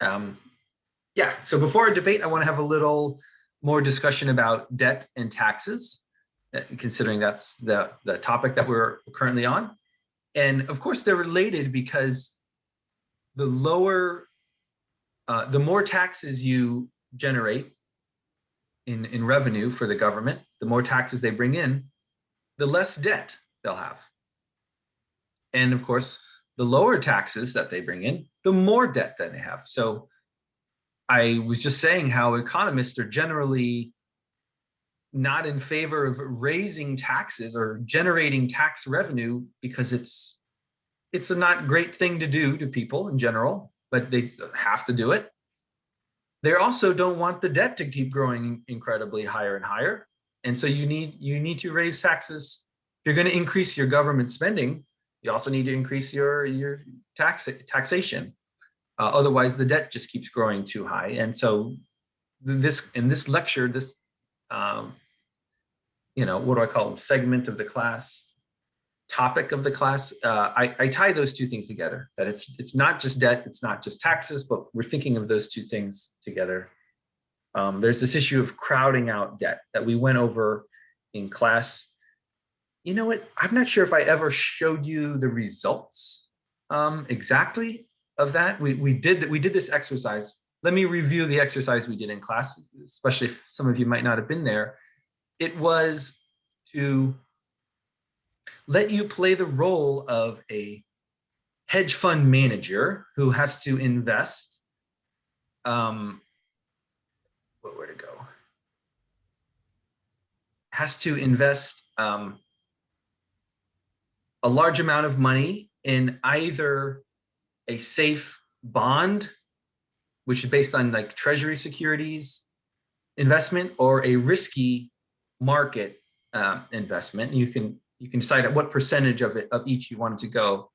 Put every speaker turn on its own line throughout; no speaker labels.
Um, yeah, so before our debate, I want to have a little more discussion about debt and taxes, considering that's the topic that we're currently on. And of course, they're related because the lower, the more taxes you generate in revenue for the government, the more taxes they bring in, the less debt they'll have. And of course, the lower taxes that they bring in, the more debt that they have. So I was just saying how economists are generally not in favor of raising taxes or generating tax revenue because it's a not great thing to do to people in general, but they have to do it. They also don't want the debt to keep growing incredibly higher and higher. And so you need to raise taxes. If you're going to increase your government spending, you also need to increase your taxation. Otherwise, the debt just keeps growing too high. And so in this lecture, this what do I call it? Segment of the class, topic of the class, I tie those two things together, that it's not just debt, it's not just taxes, but we're thinking of those two things together. There's this issue of crowding out debt that we went over in class. You know what? I'm not sure if I ever showed you the results exactly of that. We did this exercise. Let me review the exercise we did in class, especially if some of you might not have been there. It was to let you play the role of a hedge fund manager who has to invest. Where to go? Has to invest a large amount of money in either a safe bond, which is based on like treasury securities investment, or a risky market investment. You can decide at what percentage of each you want it to go.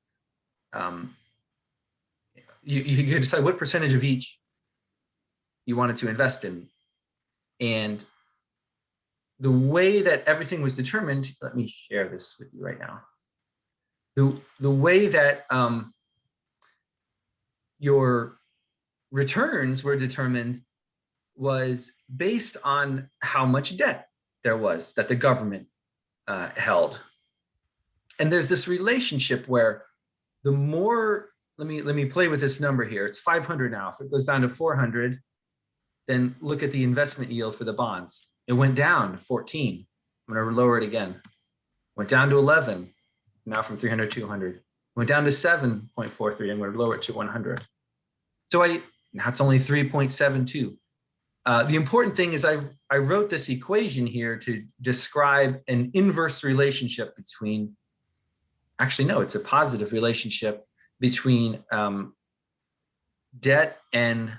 You can decide what percentage of each you wanted to invest in. And the way that everything was determined, let me share this with you right now. The way that your returns were determined was based on how much debt there was that the government held. And there's this relationship where the more, let me play with this number here. It's 500 now. If it goes down to 400, then look at the investment yield for the bonds. It went down to 14. I'm going to lower it again. Went down to 11. Now from 300 to 200. Went down to 7.43. I'm going to lower it to 100. So now it's only 3.72. The important thing is I wrote this equation here to describe an inverse relationship between, actually, no, it's a positive relationship between debt and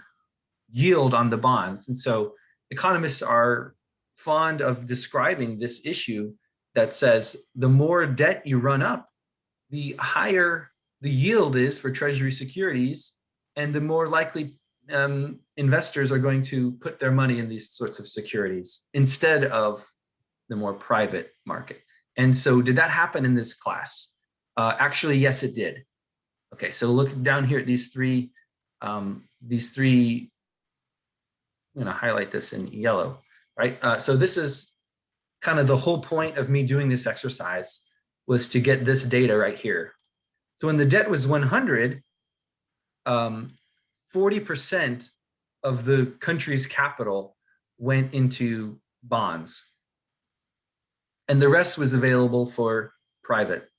yield on the bonds. And so economists are fond of describing this issue that says the more debt you run up, the higher the yield is for treasury securities, and the more likely investors are going to put their money in these sorts of securities instead of the more private market. And so did that happen in this class? Actually, yes, it did. Okay, so look down here at these three, I'm gonna highlight this in yellow, right? So this is kind of the whole point of me doing this exercise, was to get this data right here. So when the debt was 100, 40% of the country's capital went into bonds, and the rest was available for private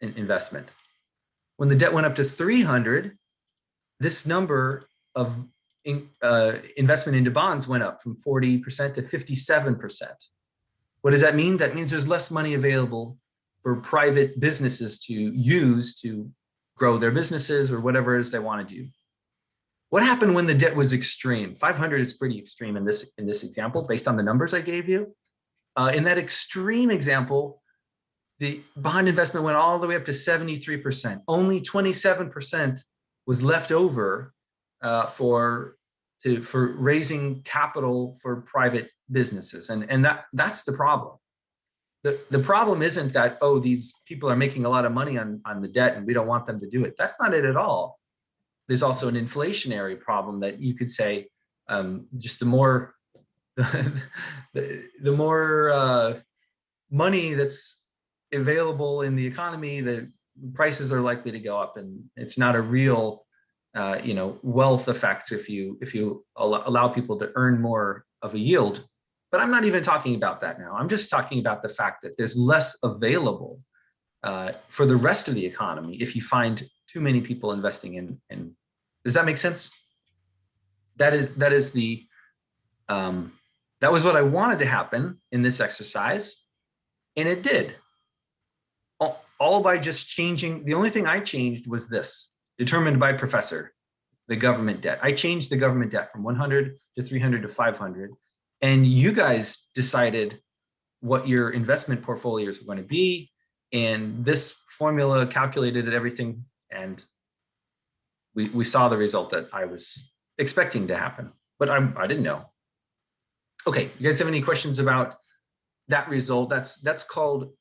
investment. When the debt went up to 300, this number of investment into bonds went up from 40% to 57%. What does that mean? That means there's less money available for private businesses to use to grow their businesses or whatever it is they want to do. What happened when the debt was extreme? 500 is pretty extreme in this example, based on the numbers I gave you. In that extreme example, the bond investment went all the way up to 73%. Only 27% was left over for raising capital for private businesses, and that's the problem. The problem isn't that, oh, these people are making a lot of money on the debt and we don't want them to do it. That's not it at all. there's also an inflationary problem that you could say, just the more the more money that's available in the economy, the prices are likely to go up, and it's not a real wealth effect if you allow people to earn more of a yield. But I'm not even talking about that now. I'm just talking about the fact that there's less available for the rest of the economy if you find too many people investing in. Does that make sense? That is the that was what I wanted to happen in this exercise, and it did. All by just changing. The only thing I changed was this, determined by professor, the government debt. I changed the government debt from 100 to 300 to 500, and you guys decided what your investment portfolios were going to be, and this formula calculated everything, and we saw the result that I was expecting to happen, but I didn't know. Okay, you guys have any questions about that result? That's called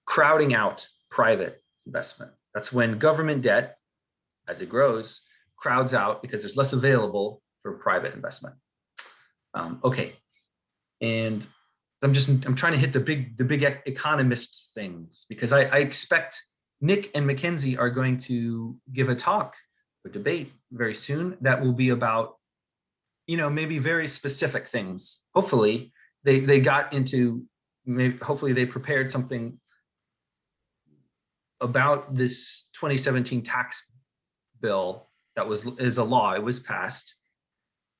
crowding out private investment. That's when government debt, as it grows, crowds out because there's less available for private investment. Okay, and I'm trying to hit the big economist things, because I expect Nick and Mackenzie are going to give a talk or debate very soon that will be about, maybe very specific things. Hopefully they got into, hopefully they prepared something about this 2017 tax bill that is a law. It was passed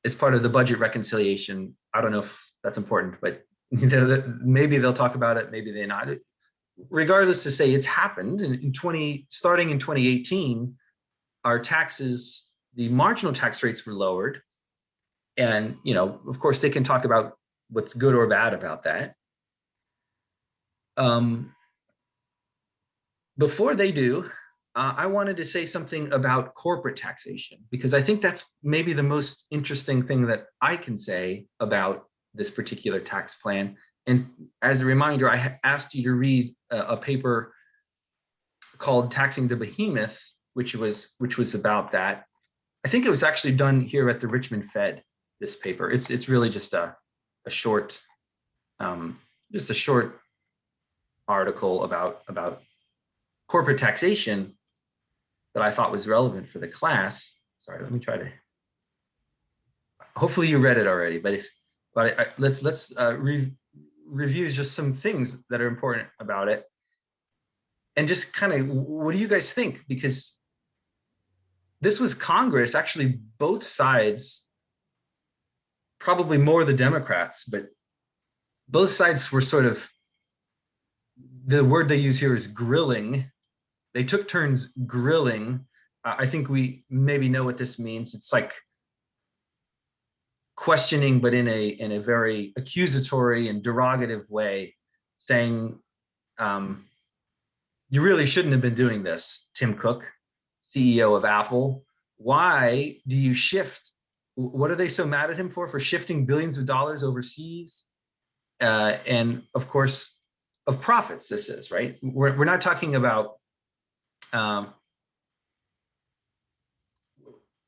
as part of the budget reconciliation. I don't know if that's important, but maybe they'll talk about it, maybe they're not. Regardless, to say it's happened starting in 2018, our taxes, the marginal tax rates were lowered. And, of course, they can talk about what's good or bad about that. Before they do, I wanted to say something about corporate taxation, because I think that's maybe the most interesting thing that I can say about this particular tax plan. And as a reminder, I asked you to read a paper called Taxing the Behemoth, which was about that. I think it was actually done here at the Richmond Fed, this paper. It's really just a short article about corporate taxation that I thought was relevant for the class. Sorry, let me try to. Hopefully you read it already, but let's review just some things that are important about it, and just kind of, what do you guys think? Because this was Congress, actually both sides, probably more the Democrats, but both sides were sort of, the word they use here is grilling. They took turns grilling. I think we maybe know what this means. It's like questioning, but in a very accusatory and derogative way, saying, you really shouldn't have been doing this, Tim Cook, CEO of Apple. Why do you shift? What are they so mad at him for shifting billions of dollars overseas? And of course, of profits, this is, right? We're not talking about,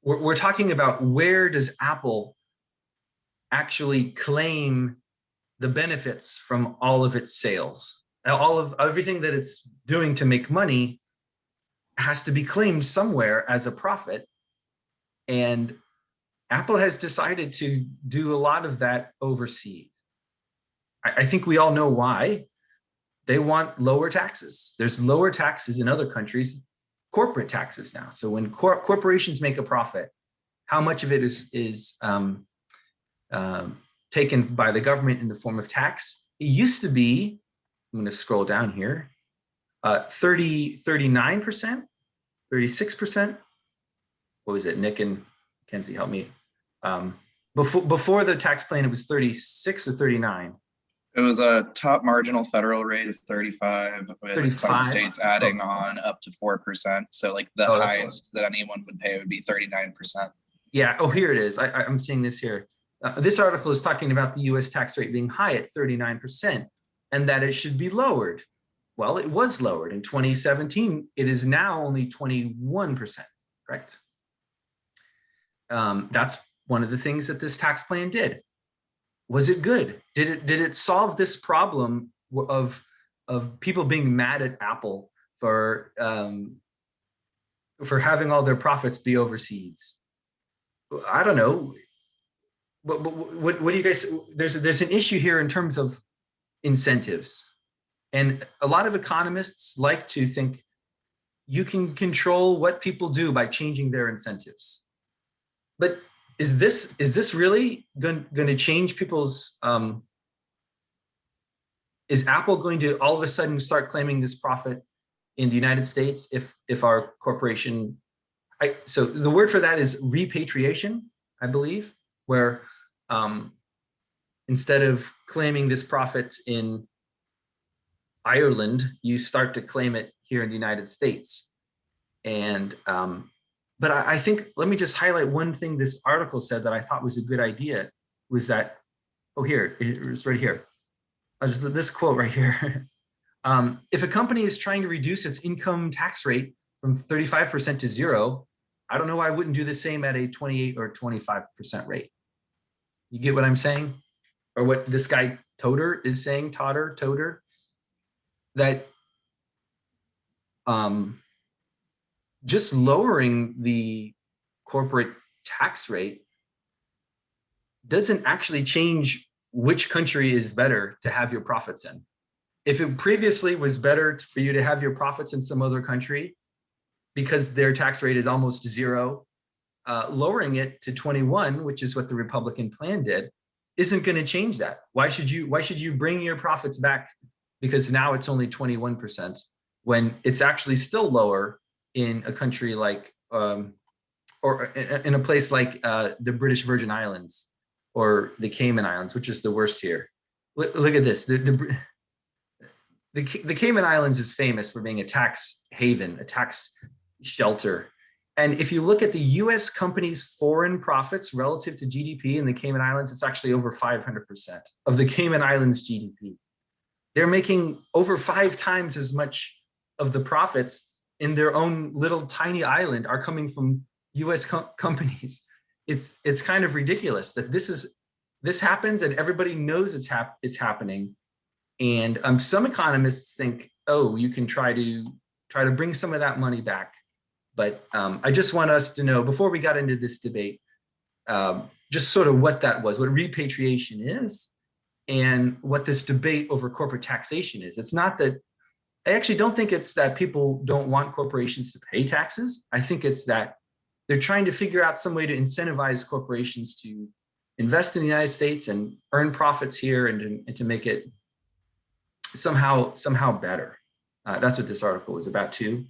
we're talking about, where does Apple actually claim the benefits from all of its sales? All of everything that it's doing to make money has to be claimed somewhere as a profit. And Apple has decided to do a lot of that overseas. I think we all know why. They want lower taxes. There's lower taxes in other countries, corporate taxes now. So when corporations make a profit, how much of it is taken by the government in the form of tax? It used to be, I'm going to scroll down here, 39%, 36%. What was it? Nick and Kenzie, help me. Before the tax plan, it was 36 or 39.
It was a top marginal federal rate of 35, with 35? Some states adding on up to 4%. So like the highest that anyone would pay would be 39%.
Yeah. Oh, here it is. I'm seeing this here. This article is talking about the U.S. tax rate being high at 39%, and that it should be lowered. Well, it was lowered in 2017. It is now only 21%. correct? That's one of the things that this tax plan did. Was it good? Did it solve this problem of people being mad at Apple for having all their profits be overseas? I don't know. What do you guys? There's an issue here in terms of incentives, and a lot of economists like to think you can control what people do by changing their incentives. But is this really going to change people's? Is Apple going to all of a sudden start claiming this profit in the United States if our corporation? So the word for that is repatriation, I believe, where instead of claiming this profit in Ireland, you start to claim it here in the United States. And but I think, let me just highlight one thing this article said that I thought was a good idea, was that, oh, here, it's right here. This quote right here. If a company is trying to reduce its income tax rate from 35% to 0, I don't know why I wouldn't do the same at a 28 or 25% rate. You get what I'm saying? Or what this guy Toder is saying, Toder, that just lowering the corporate tax rate doesn't actually change which country is better to have your profits in. If it previously was better for you to have your profits in some other country because their tax rate is almost 0, lowering it to 21, which is what the Republican plan did, isn't going to change that. Why should you bring your profits back because now it's only 21% when it's actually still lower in a country like or in a place like the British Virgin Islands or the Cayman Islands, which is the worst here. Look at this. The Cayman Islands is famous for being a tax haven, a tax shelter. And if you look at the US companies' foreign profits relative to GDP in the Cayman Islands, it's actually over 500% of the Cayman Islands GDP. They're making over 5 times as much of the profits in their own little tiny island are coming from US companies. It's kind of ridiculous that this happens and everybody knows it's happening. And some economists think, oh, you can try to bring some of that money back. But I just want us to know, before we got into this debate, just sort of what that was, what repatriation is, and what this debate over corporate taxation is. It's not that, I actually don't think it's that people don't want corporations to pay taxes. I think it's that they're trying to figure out some way to incentivize corporations to invest in the United States and earn profits here and to make it somehow better. That's what this article was about too.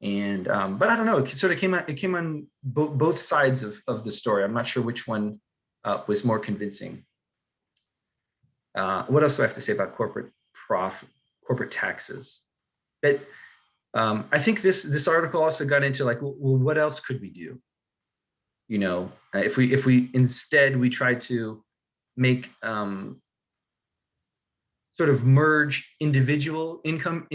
And but I don't know, it sort of came on both sides of the story. I'm not sure which one was more convincing. What else do I have to say about corporate taxes? But I think this article also got into like, well, what else could we do? You know, if we instead we try to make sort of merge individual income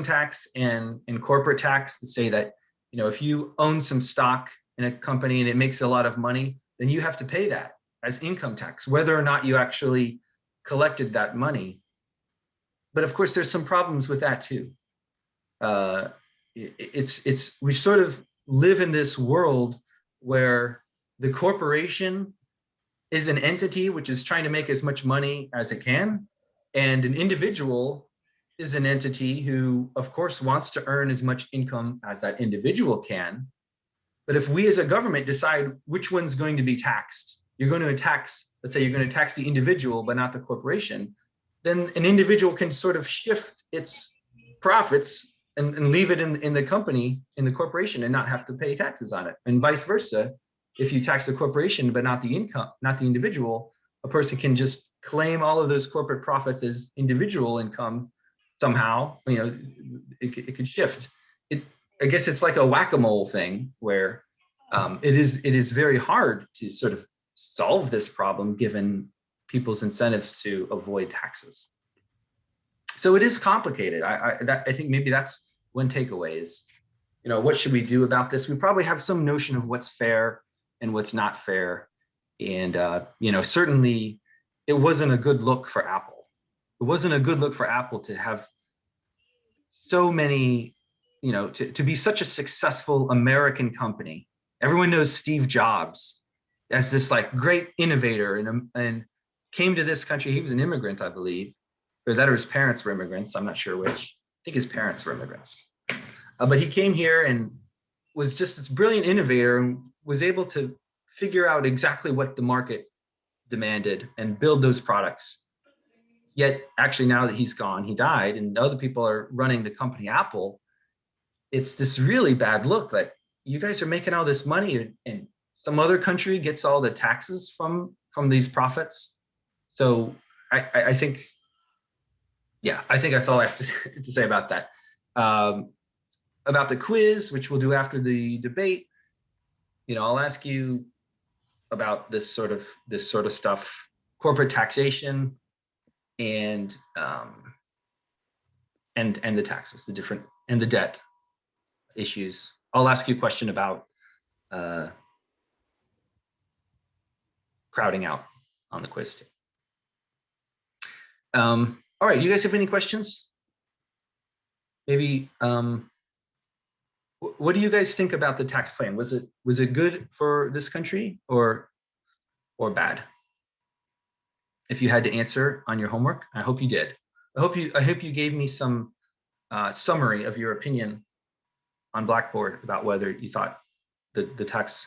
tax and corporate tax to say that, you know, if you own some stock in a company and it makes a lot of money, then you have to pay that as income tax, whether or not you actually collected that money. But of course, there's some problems with that too. We sort of live in this world where the corporation is an entity which is trying to make as much money as it can, and an individual is an entity who, of course, wants to earn as much income as that individual can. But if we as a government decide which one's going to be taxed, you're going to tax, let's say you're going to tax the individual, but not the corporation, then an individual can sort of shift its profits and leave it in the company, in the corporation, and not have to pay taxes on it. And vice versa, if you tax the corporation, but not the income, not the individual, a person can just claim all of those corporate profits as individual income somehow. You know, it could shift. I guess it's like a whack-a-mole thing where it is very hard to sort of solve this problem given people's incentives to avoid taxes. So it is complicated. I think maybe that's one takeaway is what should we do about this? We probably have some notion of what's fair and what's not fair. And, certainly it wasn't a good look for Apple. It wasn't a good look for Apple to have so many, to be such a successful American company. Everyone knows Steve Jobs as this like great innovator and came to this country. He was an immigrant, I believe, or that or his parents were immigrants. I'm not sure which. I think his parents were immigrants. But he came here and was just this brilliant innovator and was able to figure out exactly what the market demanded and build those products. Yet, actually, now that he's gone, he died, and other people are running the company Apple. It's this really bad look that you guys are making all this money, and some other country gets all the taxes from these profits. So I think, yeah, I think that's all I have to say about that. About the quiz, which we'll do after the debate, I'll ask you about this sort of stuff, corporate taxation, and the taxes, the different, and the debt issues. I'll ask you a question about crowding out on the quiz too. All right, you guys have any questions? Maybe what do you guys think about the tax plan? Was it good for this country or bad? If you had to answer on your homework, I hope you did. I hope you gave me some summary of your opinion on Blackboard about whether you thought the tax,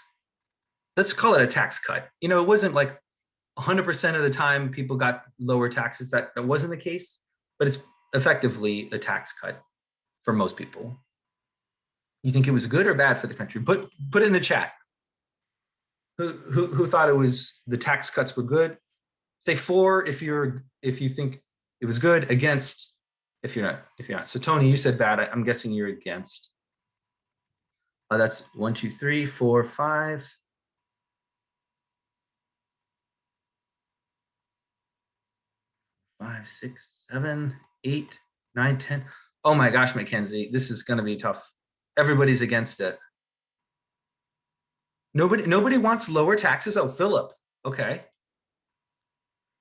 let's call it a tax cut. It wasn't like 100% of the time people got lower taxes. That wasn't the case, but it's effectively a tax cut for most people. You think it was good or bad for the country? Put it in the chat. Who thought the tax cuts were good? Say 4 if you think it was good, against if you're not. So Tony, you said bad. I'm guessing you're against. That's 1, 2, 3, 4, 5. 5, 6, 7, 8, 9, 10. Oh my gosh, Mackenzie, this is going to be tough. Everybody's against it. Nobody wants lower taxes. Oh, Philip. Okay.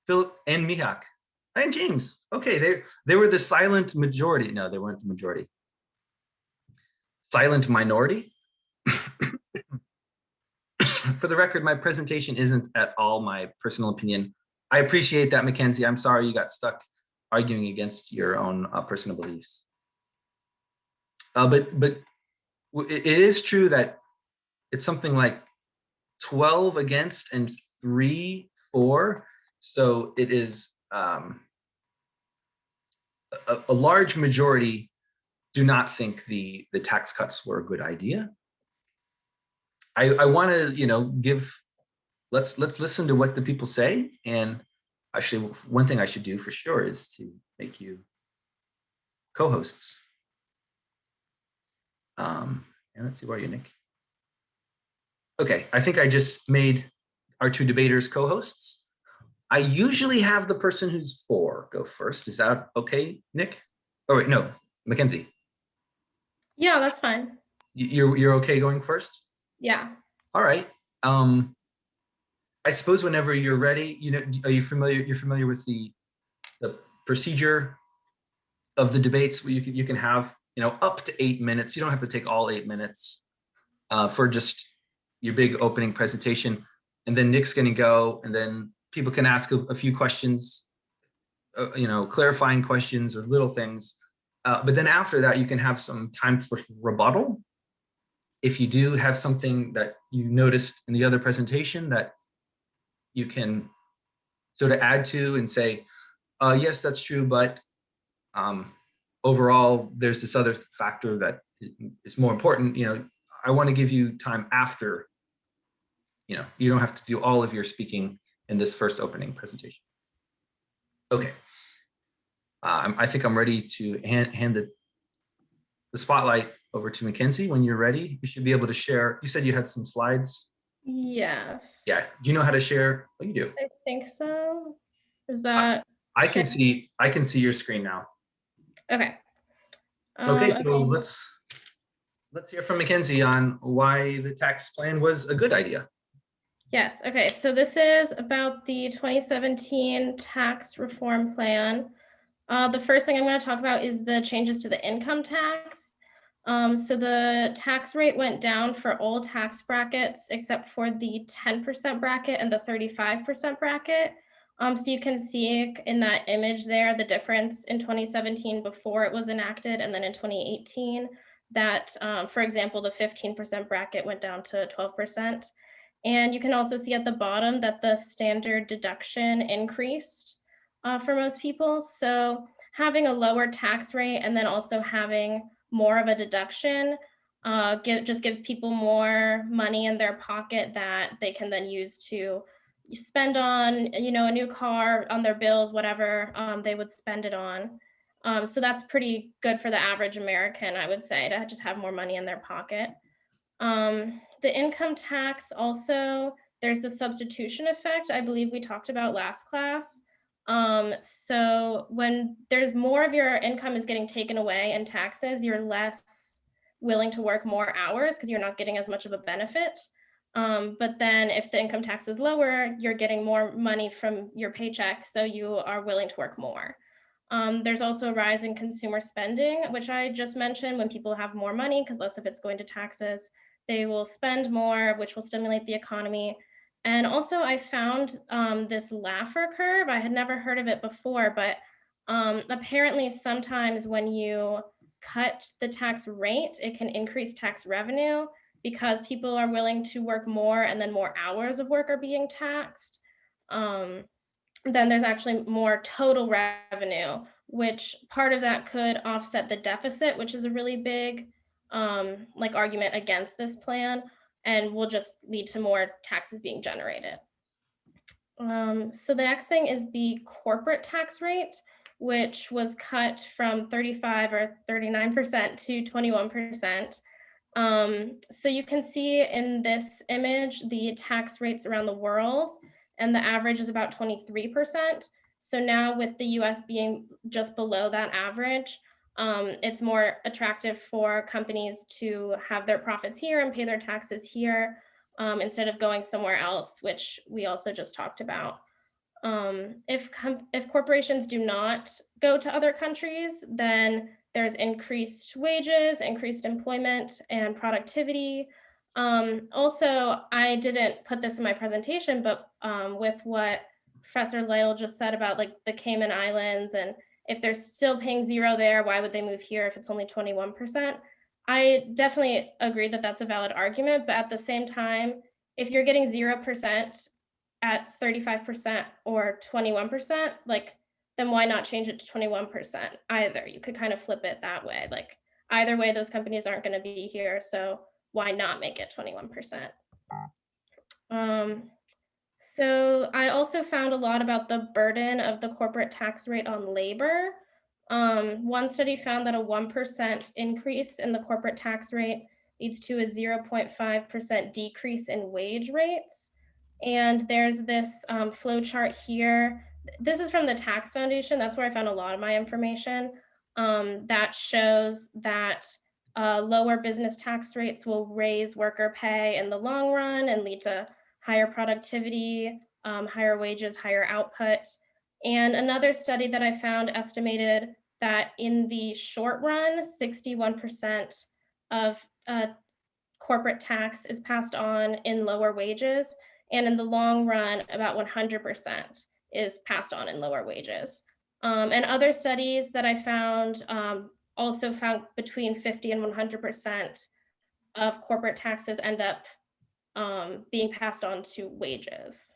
Philip and Mihak and James. Okay, they were the silent majority. No, they weren't the majority. Silent minority. For the record, my presentation isn't at all my personal opinion. I appreciate that, Mackenzie. I'm sorry you got stuck arguing against your own personal beliefs. But it is true that it's something like 12 against and 3 for. So it is a large majority do not think the tax cuts were a good idea. I want to let's listen to what the people say. And actually, one thing I should do for sure is to make you co-hosts. And let's see, where are you, Nick? Okay, I think I just made our 2 debaters co-hosts. I usually have the person who's for go first. Is that okay, Nick? Oh wait, no, Mackenzie.
Yeah, that's fine.
You're okay going first?
Yeah.
All right. I suppose whenever you're ready, are you familiar? You're familiar with the procedure of the debates. Where you can have up to 8 minutes. You don't have to take all 8 minutes for just your big opening presentation, and then Nick's going to go, and then people can ask a few questions, clarifying questions or little things. But then after that, you can have some time for rebuttal. If you do have something that you noticed in the other presentation that you can sort of add to and say, yes, that's true, but overall, there's this other factor that is more important. I want to give you time after. You don't have to do all of your speaking in this first opening presentation. Okay. I think I'm ready to hand the spotlight over to Mackenzie. When you're ready, you should be able to share. You said you had some slides.
Yes.
Yeah. Do you know how to share? Oh, you do.
I think so. Is that?
I can see your screen now.
Okay.
Okay, so let's let's hear from Mackenzie on why the tax plan was a good idea.
Yes, okay, so this is about the 2017 tax reform plan. The first thing I'm going to talk about is the changes to the income tax. So the tax rate went down for all tax brackets except for the 10% bracket and the 35% bracket. So you can see in that image there the difference in 2017 before it was enacted, and then in 2018 that, for example, the 15% bracket went down to 12%. And you can also see at the bottom that the standard deduction increased for most people. So having a lower tax rate and then also having more of a deduction just gives people more money in their pocket that they can then use to spend on, you know, a new car, on their bills, whatever they would spend it on. So that's pretty good for the average American, I would say, to just have more money in their pocket. The income tax also, there's the substitution effect, I believe we talked about last class. So when there's more of your income is getting taken away in taxes, you're less willing to work more hours because you're not getting as much of a benefit. But then if the income tax is lower, you're getting more money from your paycheck, so you are willing to work more. There's also a rise in consumer spending, which I just mentioned. When people have more money, because less of it's going to taxes, they will spend more, which will stimulate the economy. And also I found this Laffer curve. I had never heard of it before, but apparently sometimes when you cut the tax rate, it can increase tax revenue because people are willing to work more and then more hours of work are being taxed. Then there's actually more total revenue, which part of that could offset the deficit, which is a really big like argument against this plan, and will just lead to more taxes being generated. So the next thing is the corporate tax rate, which was cut from 35 or 39% to 21%. So you can see in this image the tax rates around the world, and the average is about 23%. So now with the US being just below that average, it's more attractive for companies to have their profits here and pay their taxes here instead of going somewhere else, which we also just talked about. If corporations do not go to other countries, then there's increased wages, increased employment, and productivity. Also, I didn't put this in my presentation, but with what Professor Lytle just said about like the Cayman Islands, and if they're still paying zero there, why would they move here if it's only 21%? I definitely agree that that's a valid argument, but at the same time, if you're getting 0% at 35% or 21%, like, then why not change it to 21% either? You could kind of flip it that way. Like, either way, those companies aren't going to be here, so why not make it 21%? So I also found a lot about the burden of the corporate tax rate on labor. One study found that a 1% increase in the corporate tax rate leads to a 0.5% decrease in wage rates. And there's this flow chart here. This is from the Tax Foundation. That's where I found a lot of my information that shows that lower business tax rates will raise worker pay in the long run and lead to higher productivity, higher wages, higher output. And another study that I found estimated that in the short run, 61% of corporate tax is passed on in lower wages. And in the long run, about 100% is passed on in lower wages. And other studies that I found also found between 50 and 100% of corporate taxes end up being passed on to wages.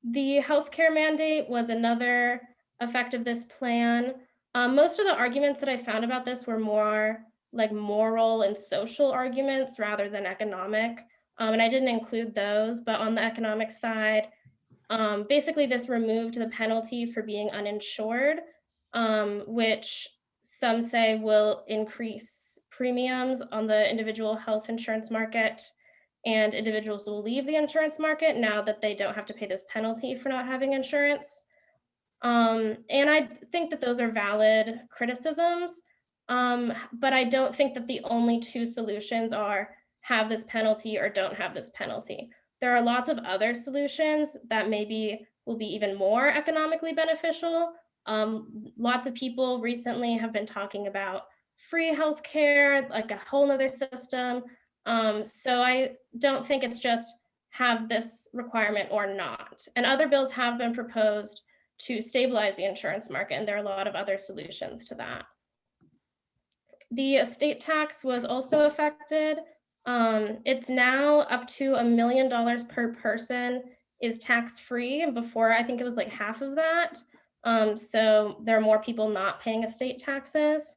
The healthcare mandate was another effect of this plan. Most of the arguments that I found about this were more like moral and social arguments rather than economic. And I didn't include those, but on the economic side, basically this removed the penalty for being uninsured, which some say will increase premiums on the individual health insurance market, and individuals will leave the insurance market now that they don't have to pay this penalty for not having insurance. And I think that those are valid criticisms. But I don't think that the only two solutions are have this penalty or don't have this penalty. There are lots of other solutions that maybe will be even more economically beneficial. Lots of people recently have been talking about free healthcare, like a whole nother system. So I don't think it's just have this requirement or not. And other bills have been proposed to stabilize the insurance market, and there are a lot of other solutions to that. The estate tax was also affected. It's now up to $1 million per person is tax-free. Before, I think it was like half of that. So there are more people not paying estate taxes.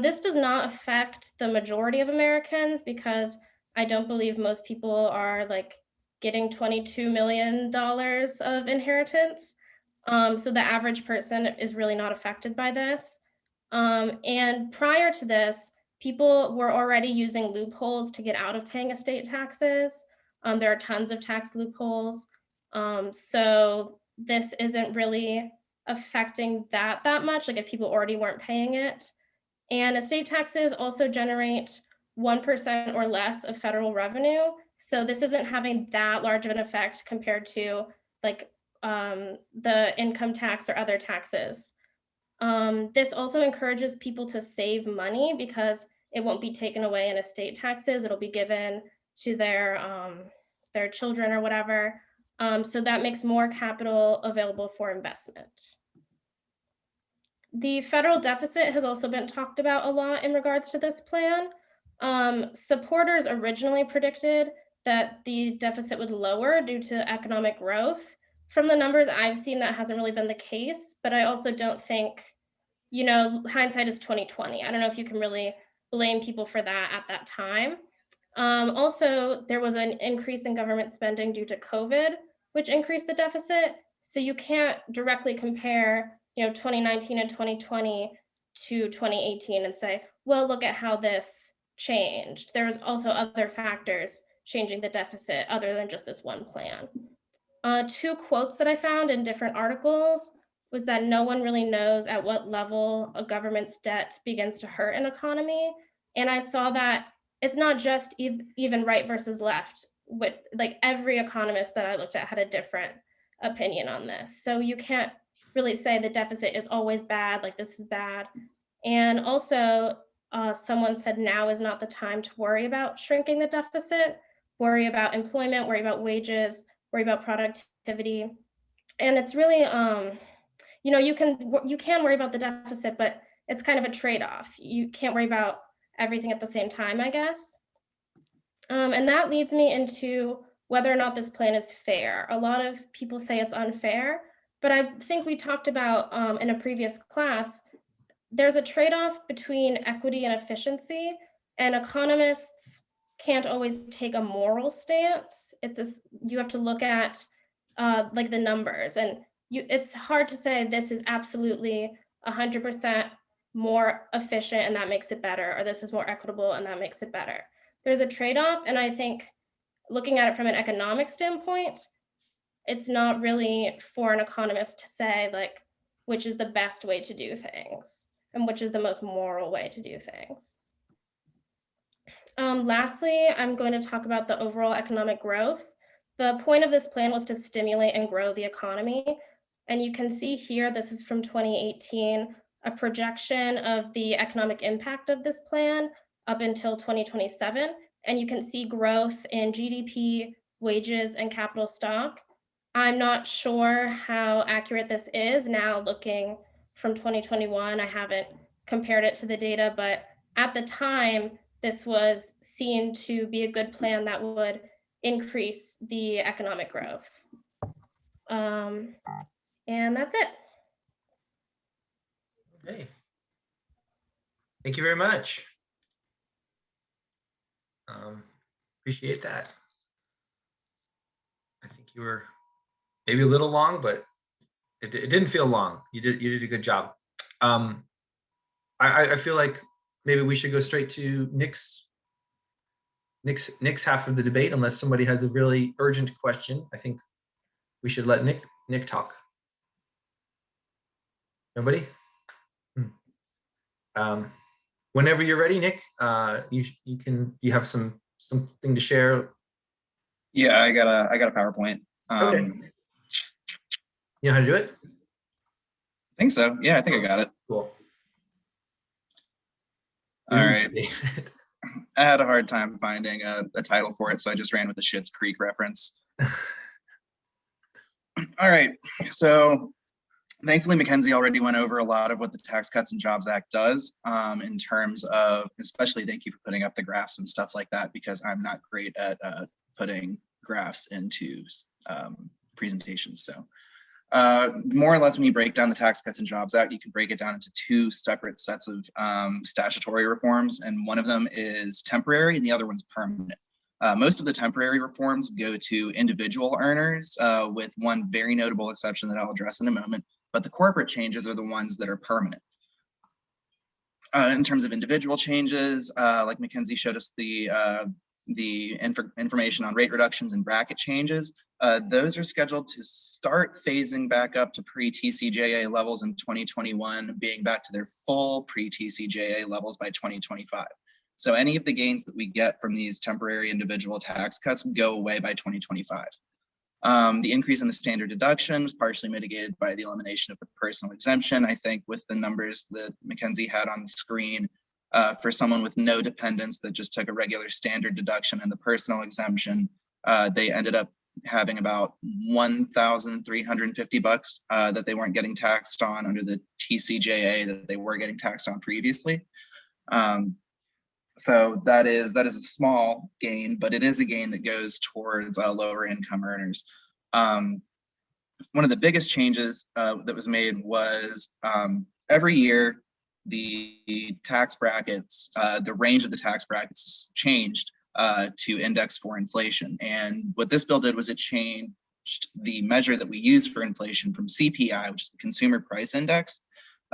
This does not affect the majority of Americans because I don't believe most people are like getting $22 million of inheritance. So the average person is really not affected by this. And prior to this, people were already using loopholes to get out of paying estate taxes. There are tons of tax loopholes. So this isn't really affecting that much, like if people already weren't paying it. And estate taxes also generate 1% or less of federal revenue. So this isn't having that large of an effect compared to like the income tax or other taxes. This also encourages people to save money because it won't be taken away in estate taxes. It'll be given to their children or whatever. So that makes more capital available for investment. The federal deficit has also been talked about a lot in regards to this plan. Supporters originally predicted that the deficit was lower due to economic growth. From the numbers I've seen, that hasn't really been the case, but I also don't think, hindsight is 2020. I don't know if you can really blame people for that at that time. Also, there was an increase in government spending due to COVID, which increased the deficit. So you can't directly compare, 2019 and 2020 to 2018 and say, well, look at how this changed. There's also other factors changing the deficit other than just this one plan. Two quotes that I found in different articles was that no one really knows at what level a government's debt begins to hurt an economy. And I saw that it's not just even right versus left. Like every economist that I looked at had a different opinion on this. So you can't really say the deficit is always bad, like this is bad. And also, someone said now is not the time to worry about shrinking the deficit, worry about employment, worry about wages, worry about productivity. And it's really, you can worry about the deficit, but it's kind of a trade-off. You can't worry about everything at the same time, I guess. And that leads me into whether or not this plan is fair. A lot of people say it's unfair, but I think we talked about in a previous class, there's a trade-off between equity and efficiency, and economists can't always take a moral stance. You have to look at like the numbers, and it's hard to say this is absolutely 100% more efficient and that makes it better, or this is more equitable and that makes it better. There's a trade-off, and I think looking at it from an economic standpoint, it's not really for an economist to say like which is the best way to do things and which is the most moral way to do things. Lastly, I'm going to talk about the overall economic growth. The point of this plan was to stimulate and grow the economy. And you can see here, this is from 2018, a projection of the economic impact of this plan up until 2027. And you can see growth in GDP, wages, and capital stock. I'm not sure how accurate this is now looking from 2021. I haven't compared it to the data, but at the time, this was seen to be a good plan that would increase the economic growth. And that's it.
Okay. Thank you very much. Appreciate that. I think you were maybe a little long, but it didn't feel long. You did a good job. I feel like maybe we should go straight to Nick's half of the debate, unless somebody has a really urgent question. I think we should let Nick talk. Nobody? Whenever you're ready, Nick, you have something to share.
Yeah, I got a PowerPoint.
Okay. You know how to do it?
I think so. Yeah, I think I got it.
Cool.
All right. I had a hard time finding a title for it, so I just ran with the Schitt's Creek reference. All right. So thankfully, Mackenzie already went over a lot of what the Tax Cuts and Jobs Act does in terms of, especially thank you for putting up the graphs and stuff like that, because I'm not great at putting graphs into presentations. So more or less, when you break down the Tax Cuts and Jobs Act, you can break it down into two separate sets of statutory reforms, and one of them is temporary and the other one's permanent. Most of the temporary reforms go to individual earners, with one very notable exception that I'll address in a moment, but the corporate changes are the ones that are permanent. In terms of individual changes, like Mackenzie showed us the information on rate reductions and bracket changes. Those are scheduled to start phasing back up to pre-TCJA levels in 2021, being back to their full pre-TCJA levels by 2025. So any of the gains that we get from these temporary individual tax cuts go away by 2025. The increase in the standard deduction was partially mitigated by the elimination of the personal exemption. I think with the numbers that Mackenzie had on the screen, for someone with no dependents that just took a regular standard deduction and the personal exemption, they ended up having about $1,350 that they weren't getting taxed on under the TCJA that they were getting taxed on previously. So that is a small gain, but it is a gain that goes towards lower income earners. One of the biggest changes that was made was every year the tax brackets, the range of the tax brackets changed to index for inflation. And what this bill did was it changed the measure that we use for inflation from CPI, which is the Consumer Price Index,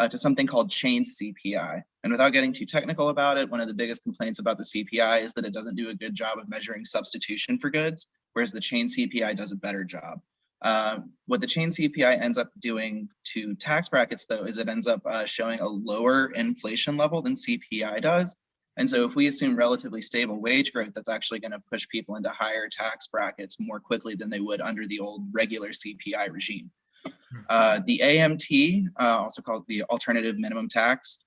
to something called change CPI. And without getting too technical about it, one of the biggest complaints about the CPI is that it doesn't do a good job of measuring substitution for goods, whereas the change CPI does a better job. What the change CPI ends up doing to tax brackets, though, is it ends up showing a lower inflation level than CPI does. And so if we assume relatively stable wage growth, that's actually going to push people into higher tax brackets more quickly than they would under the old regular CPI regime. The AMT, also called the alternative minimum tax,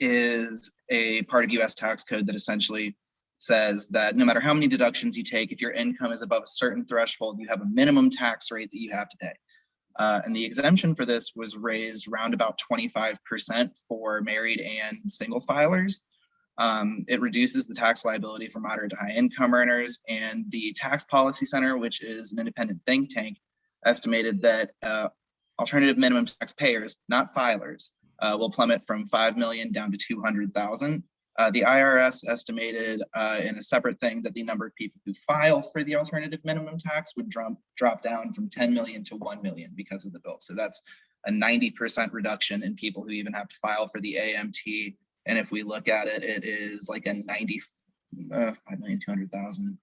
is a part of US tax code that essentially says that no matter how many deductions you take, if your income is above a certain threshold, you have a minimum tax rate that you have to pay. And the exemption for this was raised around about 25% for married and single filers. It reduces the tax liability for moderate to high income earners, and the Tax Policy Center, which is an independent think tank, estimated that alternative minimum tax payers, not filers, will plummet from 5 million down to 200,000. The IRS estimated in a separate thing that the number of people who file for the alternative minimum tax would drop down from 10 million to 1 million because of the bill. So that's a 90% reduction in people who even have to file for the AMT. And if we look at it, it is like a 5,200,000.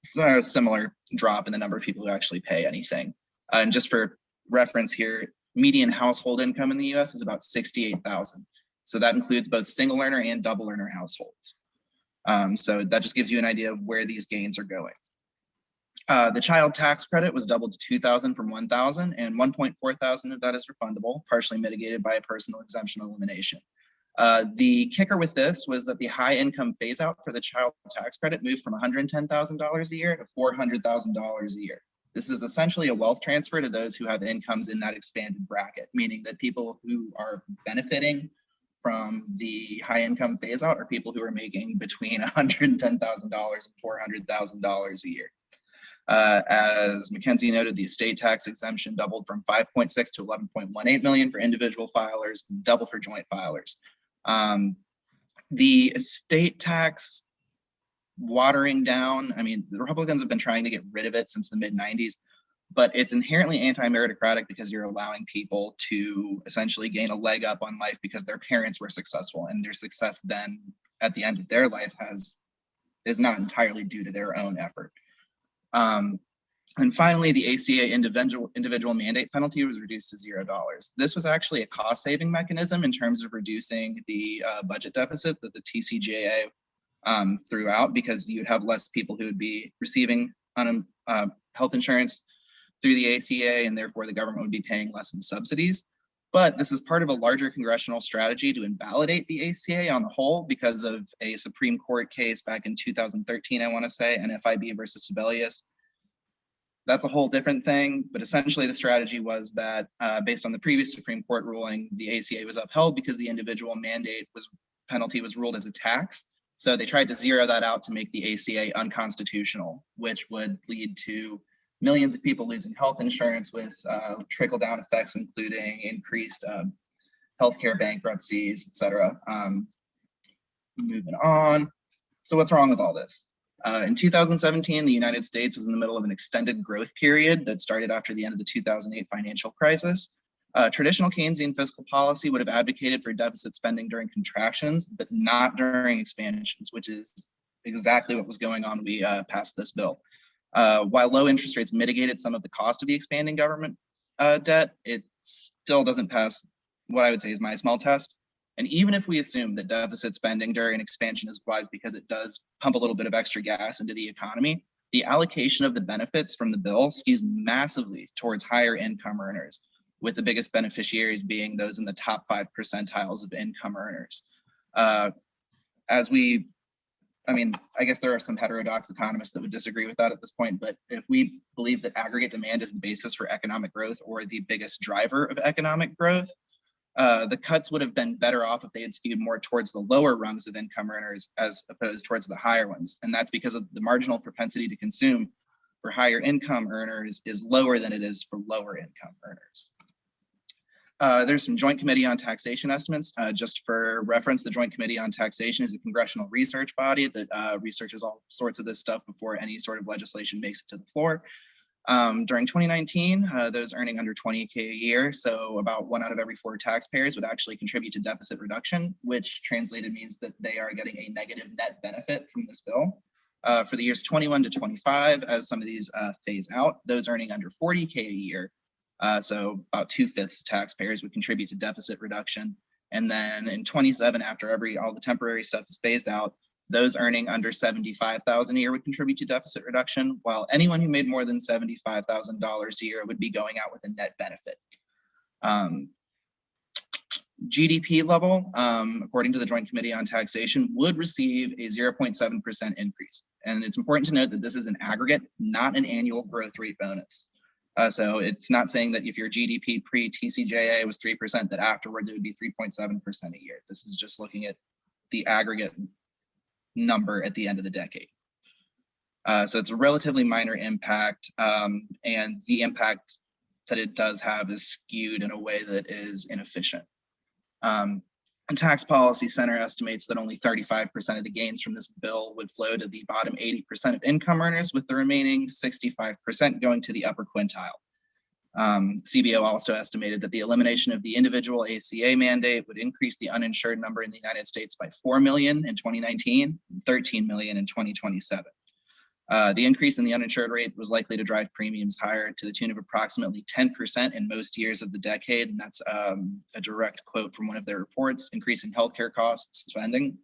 It's a similar drop in the number of people who actually pay anything. And just for reference here, median household income in the US is about 68,000. So that includes both single earner and double earner households. So that just gives you an idea of where these gains are going. The child tax credit was doubled to 2,000 from 1,000, and 1.4 thousand of that is refundable, partially mitigated by a personal exemption elimination. The kicker with this was that the high income phase out for the child tax credit moved from $110,000 a year to $400,000 a year. This is essentially a wealth transfer to those who have incomes in that expanded bracket, meaning that people who are benefiting from the high income phase out are people who are making between $110,000 and $400,000 a year. As Mackenzie noted, the estate tax exemption doubled from 5.6 to 11.18 million for individual filers, double for joint filers. The estate tax watering down, I mean, the Republicans have been trying to get rid of it since the mid-90s, but it's inherently anti-meritocratic because you're allowing people to essentially gain a leg up on life because their parents were successful, and their success then at the end of their life is not entirely due to their own effort. And finally, the ACA individual mandate penalty was reduced to $0. This was actually a cost-saving mechanism in terms of reducing the budget deficit that the TCJA threw out, because you'd have less people who would be receiving health insurance through the ACA, and therefore the government would be paying less in subsidies. But this was part of a larger congressional strategy to invalidate the ACA on the whole because of a Supreme Court case back in 2013, I want to say, NFIB versus Sebelius. That's a whole different thing, but essentially the strategy was that based on the previous Supreme Court ruling, the ACA was upheld because the individual mandate penalty was ruled as a tax. So they tried to zero that out to make the ACA unconstitutional, which would lead to millions of people losing health insurance with trickle-down effects, including increased healthcare bankruptcies, et cetera. Moving on. So what's wrong with all this? In 2017, the United States was in the middle of an extended growth period that started after the end of the 2008 financial crisis. Traditional Keynesian fiscal policy would have advocated for deficit spending during contractions, but not during expansions, which is exactly what was going on when we passed this bill. While low interest rates mitigated some of the cost of the expanding government debt, it still doesn't pass what I would say is my small test. And even if we assume that deficit spending during expansion is wise because it does pump a little bit of extra gas into the economy, the allocation of the benefits from the bill skews massively towards higher income earners, with the biggest beneficiaries being those in the top 5 percentiles of income earners. I guess there are some heterodox economists that would disagree with that at this point, but if we believe that aggregate demand is the basis for economic growth or the biggest driver of economic growth, the cuts would have been better off if they had skewed more towards the lower rungs of income earners as opposed towards the higher ones. And that's because of the marginal propensity to consume for higher income earners is lower than it is for lower income earners. There's some Joint Committee on Taxation estimates. Just for reference, the Joint Committee on Taxation is a congressional research body that researches all sorts of this stuff before any sort of legislation makes it to the floor. During 2019, those earning under $20K a year, so about 1 out of every 4 taxpayers would actually contribute to deficit reduction, which translated means that they are getting a negative net benefit from this bill. For the years 21 to 25, as some of these phase out, those earning under 40K a year, so about 2/5 of taxpayers would contribute to deficit reduction. And then in 27, after all the temporary stuff is phased out, those earning under $75,000 a year would contribute to deficit reduction, while anyone who made more than $75,000 a year would be going out with a net benefit. GDP level, according to the Joint Committee on Taxation, would receive a 0.7% increase. And it's important to note that this is an aggregate, not an annual growth rate bonus. So it's not saying that if your GDP pre-TCJA was 3%, that afterwards it would be 3.7% a year. This is just looking at the aggregate number at the end of the decade. So it's a relatively minor impact, and the impact that it does have is skewed in a way that is inefficient. The Tax Policy Center estimates that only 35% of the gains from this bill would flow to the bottom 80% of income earners, with the remaining 65% going to the upper quintile. CBO also estimated that the elimination of the individual ACA mandate would increase the uninsured number in the United States by 4 million in 2019, and 13 million in 2027. The increase in the uninsured rate was likely to drive premiums higher to the tune of approximately 10% in most years of the decade. And that's a direct quote from one of their reports, increasing healthcare costs spending.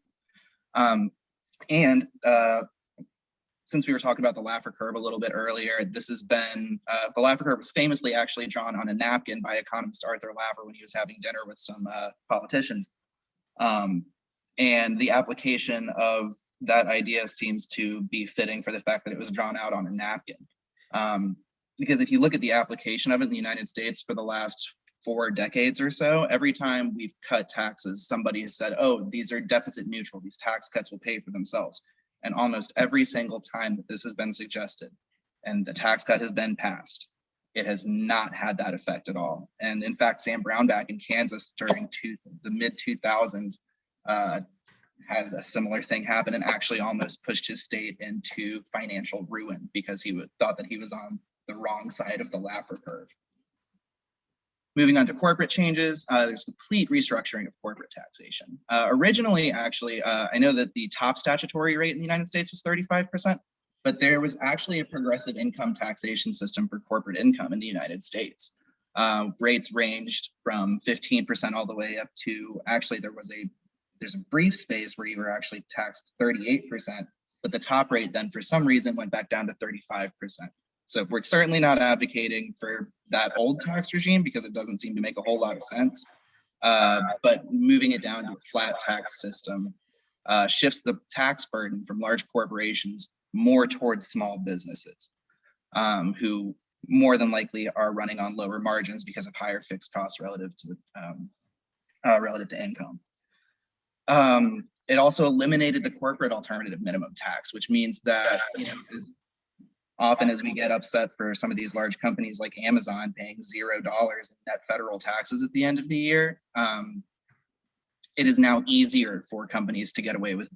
Since we were talking about the Laffer curve a little bit earlier, this has been, the Laffer curve was famously actually drawn on a napkin by economist Arthur Laffer when he was having dinner with some politicians. And the application of that idea seems to be fitting for the fact that it was drawn out on a napkin. Because if you look at the application of it in the United States for the last 4 decades or so, every time we've cut taxes, somebody has said, oh, these are deficit neutral, these tax cuts will pay for themselves. And almost every single time that this has been suggested and the tax cut has been passed, it has not had that effect at all. And in fact, Sam Brown back in Kansas during the mid-2000s had a similar thing happen and actually almost pushed his state into financial ruin because he thought that he was on the wrong side of the Laffer curve. Moving on to corporate changes, there's complete restructuring of corporate taxation. Originally, actually, I know that the top statutory rate in the United States was 35%, but there was actually a progressive income taxation system for corporate income in the United States. Rates ranged from 15% all the way up to, actually there's a brief space where you were actually taxed 38%, but the top rate then for some reason went back down to 35%. So we're certainly not advocating for that old tax regime because it doesn't seem to make a whole lot of sense. But moving it down to a flat tax system shifts the tax burden from large corporations more towards small businesses, who more than likely are running on lower margins because of higher fixed costs relative to income. It also eliminated the corporate alternative minimum tax, which means that, as often as we get upset for some of these large companies like Amazon paying $0 in net federal taxes at the end of the year, it is now easier for companies to get away with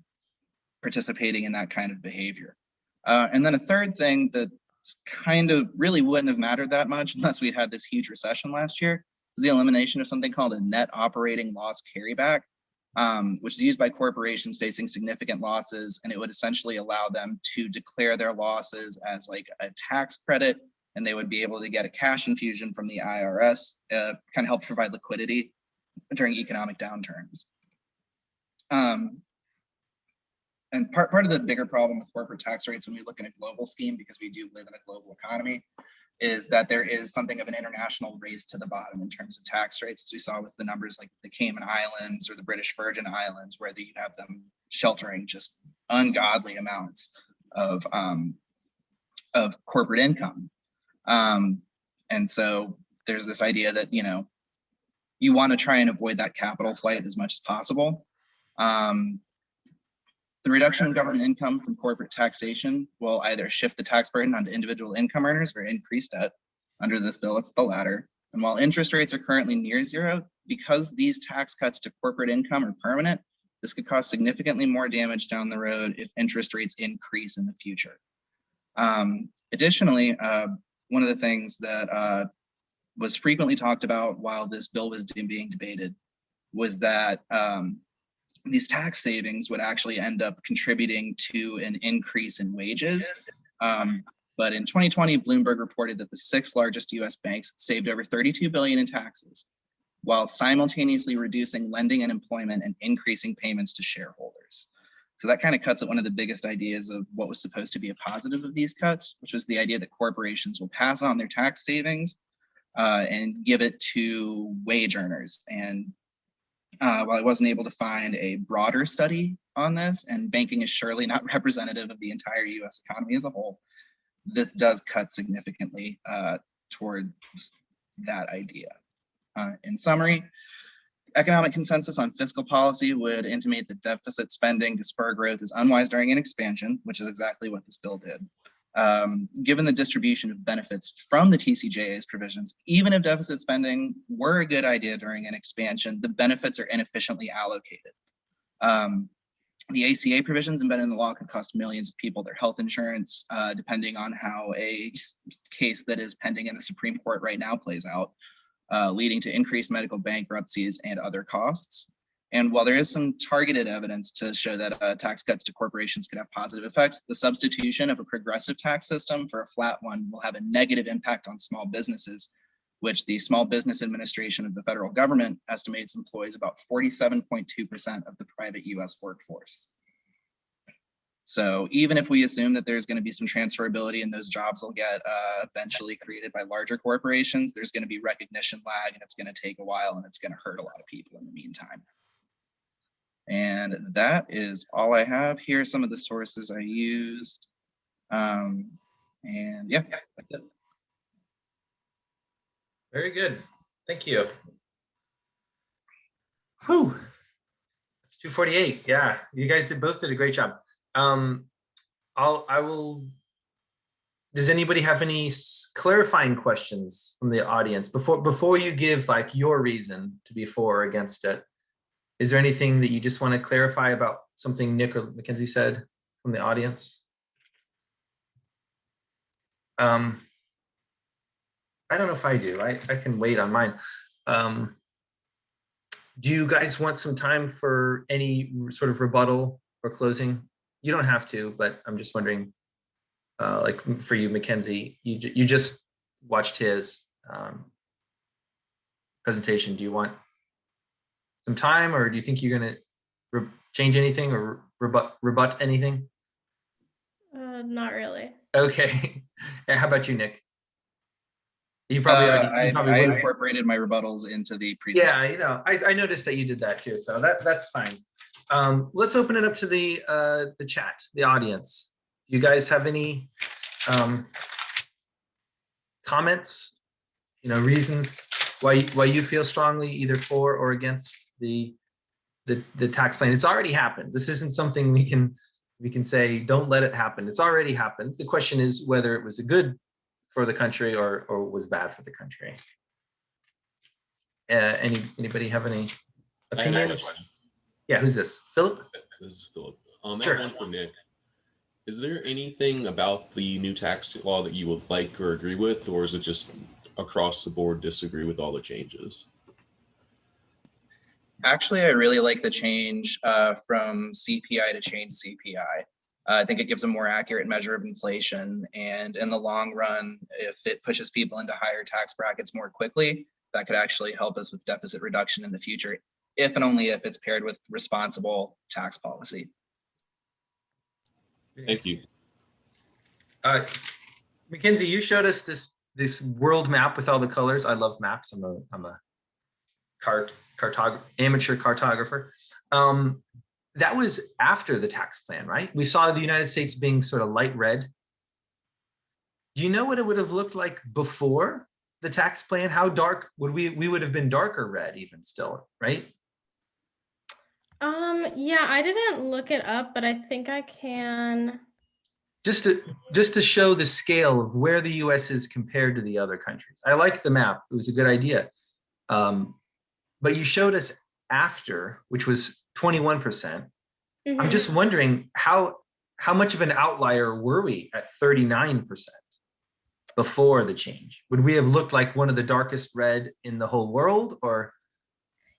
participating in that kind of behavior. And then a third thing that kind of really wouldn't have mattered that much unless we had this huge recession last year is the elimination of something called a net operating loss carryback, which is used by corporations facing significant losses, and it would essentially allow them to declare their losses as like a tax credit, and they would be able to get a cash infusion from the IRS, kind of help provide liquidity during economic downturns. And part of the bigger problem with corporate tax rates when we look in a global scheme, because we do live in a global economy, is that there is something of an international race to the bottom in terms of tax rates, as we saw with the numbers like the Cayman Islands or the British Virgin Islands, where you have them sheltering just ungodly amounts of corporate income. And so there's this idea that, you want to try and avoid that capital flight as much as possible. The reduction in government income from corporate taxation will either shift the tax burden onto individual income earners or increase debt. Under this bill, it's the latter. And while interest rates are currently near zero, because these tax cuts to corporate income are permanent, this could cause significantly more damage down the road if interest rates increase in the future. Additionally, one of the things that was frequently talked about while this bill was being debated was that these tax savings would actually end up contributing to an increase in wages. But in 2020, Bloomberg reported that the 6 largest US banks saved over $32 billion in taxes, while simultaneously reducing lending and employment and increasing payments to shareholders. So that kind of cuts at one of the biggest ideas of what was supposed to be a positive of these cuts, which was the idea that corporations will pass on their tax savings and give it to wage earners. And while I wasn't able to find a broader study on this, and banking is surely not representative of the entire US economy as a whole, this does cut significantly towards that idea. In summary, economic consensus on fiscal policy would intimate that deficit spending to spur growth is unwise during an expansion, which is exactly what this bill did. Given the distribution of benefits from the TCJA's provisions, even if deficit spending were a good idea during an expansion, the benefits are inefficiently allocated. The ACA provisions embedded in the law could cost millions of people their health insurance, depending on how a case that is pending in the Supreme Court right now plays out, leading to increased medical bankruptcies and other costs. And while there is some targeted evidence to show that tax cuts to corporations can have positive effects, the substitution of a progressive tax system for a flat one will have a negative impact on small businesses, which the Small Business Administration of the federal government estimates employs about 47.2% of the private US workforce. So even if we assume that there's going to be some transferability and those jobs will get eventually created by larger corporations, there's going to be recognition lag, and it's going to take a while, and it's going to hurt a lot of people in the meantime. And that is all I have. Here are some of the sources I used. And yeah, that's it.
Very good. Thank you. Whew. It's 2:48. Yeah, you guys both did a great job. Does anybody have any clarifying questions from the audience before you give like your reason to be for or against it? Is there anything that you just want to clarify about something Nick or Mackenzie said from the audience? I don't know if I do. I can wait on mine. Do you guys want some time for any sort of rebuttal or closing? You don't have to, but I'm just wondering like for you, Mackenzie, you just watched his presentation. Do you want some time, or do you think you're going to change anything or rebut anything?
Not really.
Okay. How about you, Nick? You probably you probably
I
would.
incorporated my rebuttals into the
Yeah,
presentation.
I noticed that you did that too, so that's fine. Let's open it up to the chat, the audience. Do you guys have any comments? Reasons why you feel strongly either for or against the tax plan? It's already happened. This isn't something we can say don't let it happen. It's already happened. The question is whether it was a good for the country or was bad for the country. Anybody have any opinions? Yeah, who's this? Philip?
This is Philip. I
Sure.
have one for Nick. Is there anything about the new tax law that you would like or agree with, or is it just across the board disagree with all the changes?
Actually, I really like the change from CPI to change CPI. I think it gives a more accurate measure of inflation, and in the long run, if it pushes people into higher tax brackets more quickly, that could actually help us with deficit reduction in the future, if and only if it's paired with responsible tax policy.
Thank you.
Mackenzie, you showed us this world map with all the colors. I love maps. I'm a amateur cartographer. That was after the tax plan, right? We saw the United States being sort of light red. Do you know what it would have looked like before the tax plan? How dark would we would have been darker red even still, right?
Yeah, I didn't look it up, but I think I can.
Just to show the scale of where the US is compared to the other countries. I like the map. It was a good idea. But you showed us after, which was 21%.
Mhm.
I'm just wondering how much of an outlier were we at 39% before the change? Would we have looked like one of the darkest red in the whole world, or?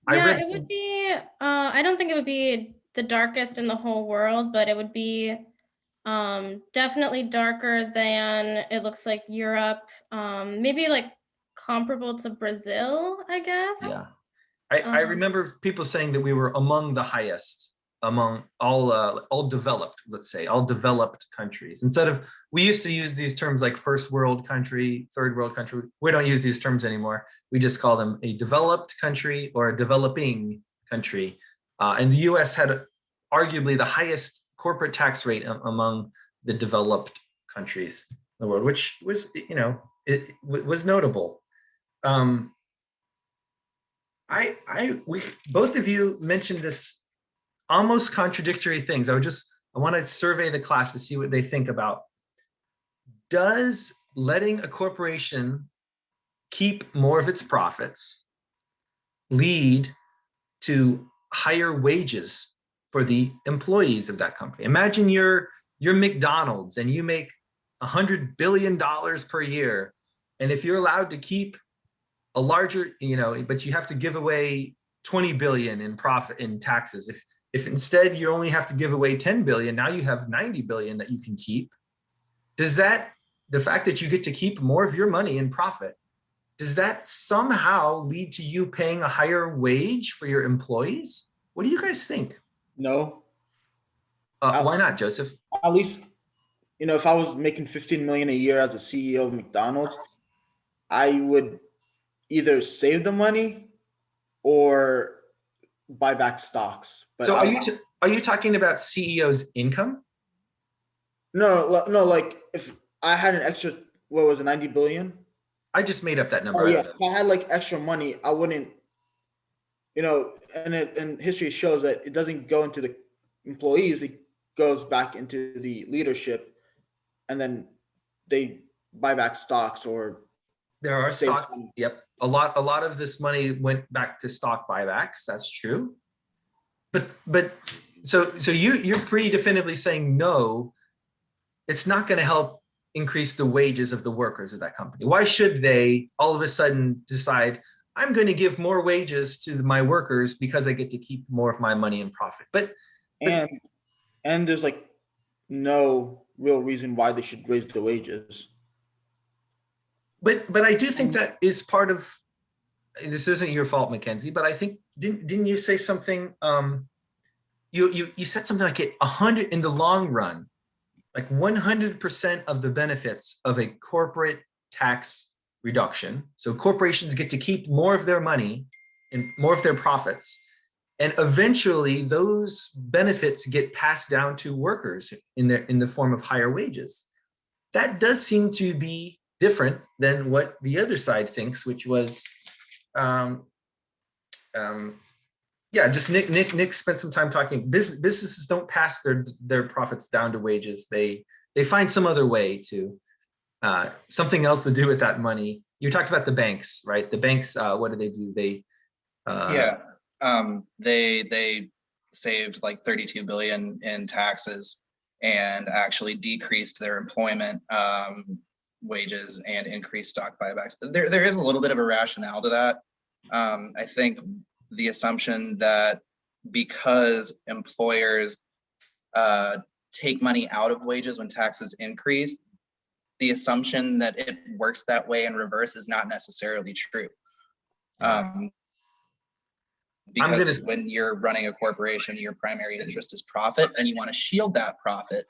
Yeah, it would be, I don't think it would be the darkest in the whole world, but it would be definitely darker than it looks like Europe, maybe like comparable to Brazil, I guess.
Yeah. I remember people saying that we were among the highest among all developed, let's say, all developed countries. Instead of, we used to use these terms like first world country, third world country. We don't use these terms anymore. We just call them a developed country or a developing country. And the US had arguably the highest corporate tax rate among the developed countries in the world, which was, it was notable. We both of you mentioned this almost contradictory things. I want to survey the class to see what they think about. Does letting a corporation keep more of its profits lead to higher wages for the employees of that company? Imagine you're McDonald's and you make $100 billion per year. And if you're allowed to keep a larger, but you have to give away 20 billion in profit in taxes. If instead you only have to give away 10 billion, now you have 90 billion that you can keep. Does that, the fact that you get to keep more of your money in profit, does that somehow lead to you paying a higher wage for your employees? What do you guys think?
No.
Why not, Joseph?
At least, if I was making 15 million a year as a CEO of McDonald's, I would either save the money or buy back stocks. But
so are you talking about CEO's income?
No, like if I had an extra, what was it, 90 billion?
I just made up that number.
Oh yeah, if I had like extra money, I wouldn't, and history shows that it doesn't go into the employees, it goes back into the leadership, and then they buy back stocks or
there are
save
stock.
money.
Yep, a lot of this money went back to stock buybacks. That's true. But so you're pretty definitively saying no, it's not going to help increase the wages of the workers of that company. Why should they all of a sudden decide I'm going to give more wages to my workers because I get to keep more of my money in profit? And
there's like no real reason why they should raise the wages.
But I do think that is part of, this isn't your fault, Mackenzie, but I think, didn't you say something, you said something like 100 in the long run, like 100% of the benefits of a corporate tax reduction. So corporations get to keep more of their money and more of their profits. And eventually those benefits get passed down to workers in the form of higher wages. That does seem to be different than what the other side thinks, which was, yeah, just Nick spent some time talking. Businesses don't pass their profits down to wages. They find some other way to something else to do with that money. You talked about the banks, right? The banks, what do? They
they saved like 32 billion in taxes and actually decreased their employment wages and increased stock buybacks. But there is a little bit of a rationale to that. I think the assumption that because employers take money out of wages when taxes increase, the assumption that it works that way in reverse is not necessarily true. Because when you're running a corporation, your primary interest is profit, and you want to shield that profit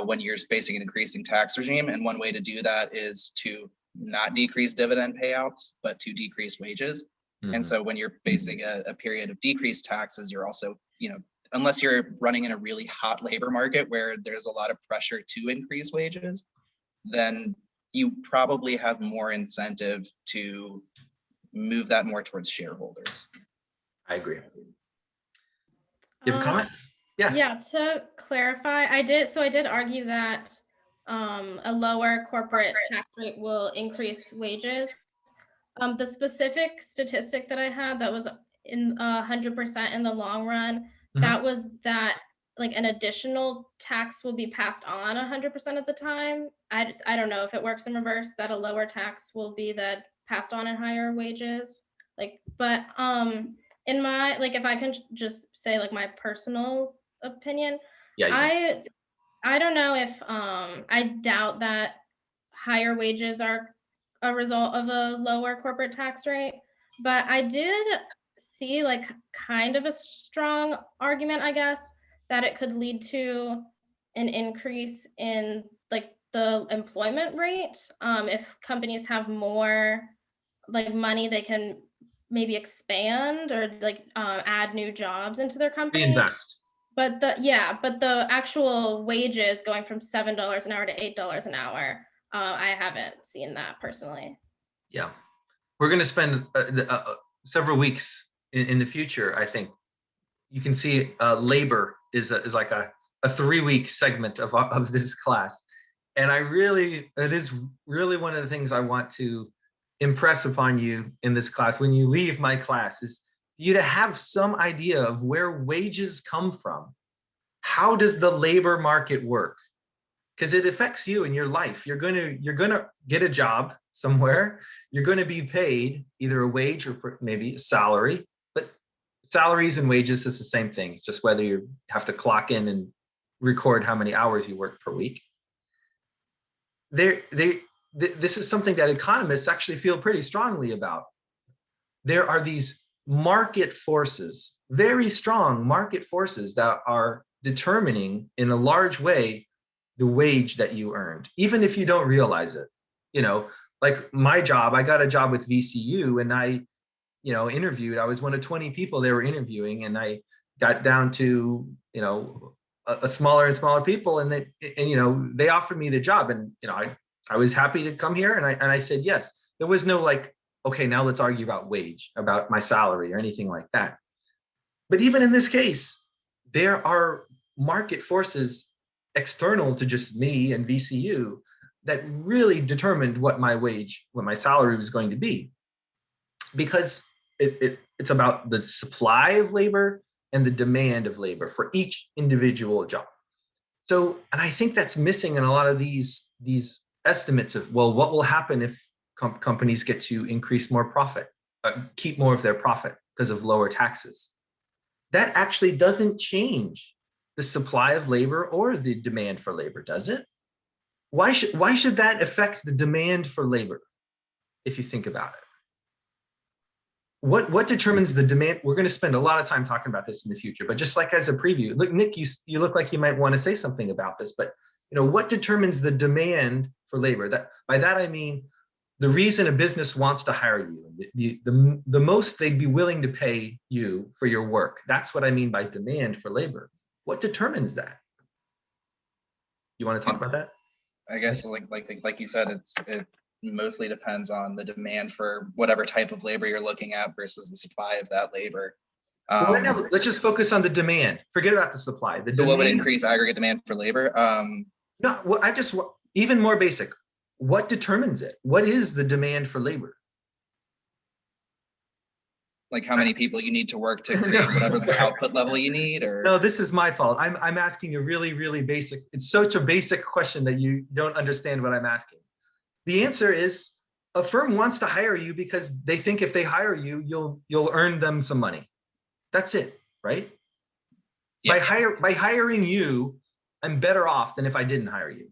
when you're facing an increasing tax regime. And one way to do that is to not decrease dividend payouts, but to decrease wages. Mm-hmm. And so when you're facing a period of decreased taxes, you're also, unless you're running in a really hot labor market where there's a lot of pressure to increase wages, then you probably have more incentive to move that more towards shareholders.
I agree. You have a comment? Yeah.
Yeah, to clarify, I did argue that a lower corporate tax rate will increase wages. The specific statistic that I had that was in 100% in the long run, mm-hmm. that was that like an additional tax will be passed on 100% of the time. I don't know if it works in reverse, that a lower tax will be that passed on in higher wages. But in my, if I can just say my personal opinion, yeah, I don't know if I doubt that higher wages are a result of a lower corporate tax rate, but I did see kind of a strong argument, I guess, that it could lead to an increase in the employment rate. If companies have more money, they can maybe expand or add new jobs into their company.
Invest.
But the actual wages going from $7 an hour to $8 an hour, I haven't seen that personally.
Yeah, we're going to spend several weeks in the future. I think you can see labor is like a 3-week segment of this class, and it is really one of the things I want to impress upon you in this class when you leave my class is you to have some idea of where wages come from. How does the labor market work? Because it affects you in your life. You're gonna get a job somewhere. You're going to be paid either a wage or maybe a salary. But salaries and wages is the same thing. It's just whether you have to clock in and record how many hours you work per week. This is something that economists actually feel pretty strongly about. There are these market forces, very strong market forces that are determining in a large way the wage that you earned, even if you don't realize it. Like my job, I got a job with VCU and I, interviewed. I was one of 20 people they were interviewing, and I got down to, a smaller and smaller people, and they offered me the job, and I was happy to come here, and I said yes. There was no okay, now let's argue about my salary or anything like that. But even in this case, there are market forces external to just me and VCU that really determined what my salary was going to be, because it's about the supply of labor and the demand of labor for each individual job. So, and I think that's missing in a lot of these estimates of, well, what will happen if companies get to increase more profit, keep more of their profit because of lower taxes. That actually doesn't change the supply of labor or the demand for labor, does it? why should that affect the demand for labor? If you think about it, what determines the demand? We're going to spend a lot of time talking about this in the future, but just like as a preview, look, Nick, you look like you might want to say something about this, but what determines the demand for labor? That by that I mean the reason a business wants to hire you, the most they'd be willing to pay you for your work. That's what I mean by demand for labor. What determines that? You want to talk about that?
I guess like you said, it mostly depends on the demand for whatever type of labor you're looking at versus the supply of that labor.
Well, right now, let's just focus on the demand. Forget about the supply.
So what would increase aggregate demand for labor?
No, well, I just even more basic. What determines it? What is the demand for labor?
Like how many people you need to work to create whatever the output level you need, or
No, this is my fault. I'm asking a really, really basic. It's such a basic question that you don't understand what I'm asking. The answer is a firm wants to hire you because they think if they hire you, you'll earn them some money. That's it, right?
Yeah.
By hiring you, I'm better off than if I didn't hire you.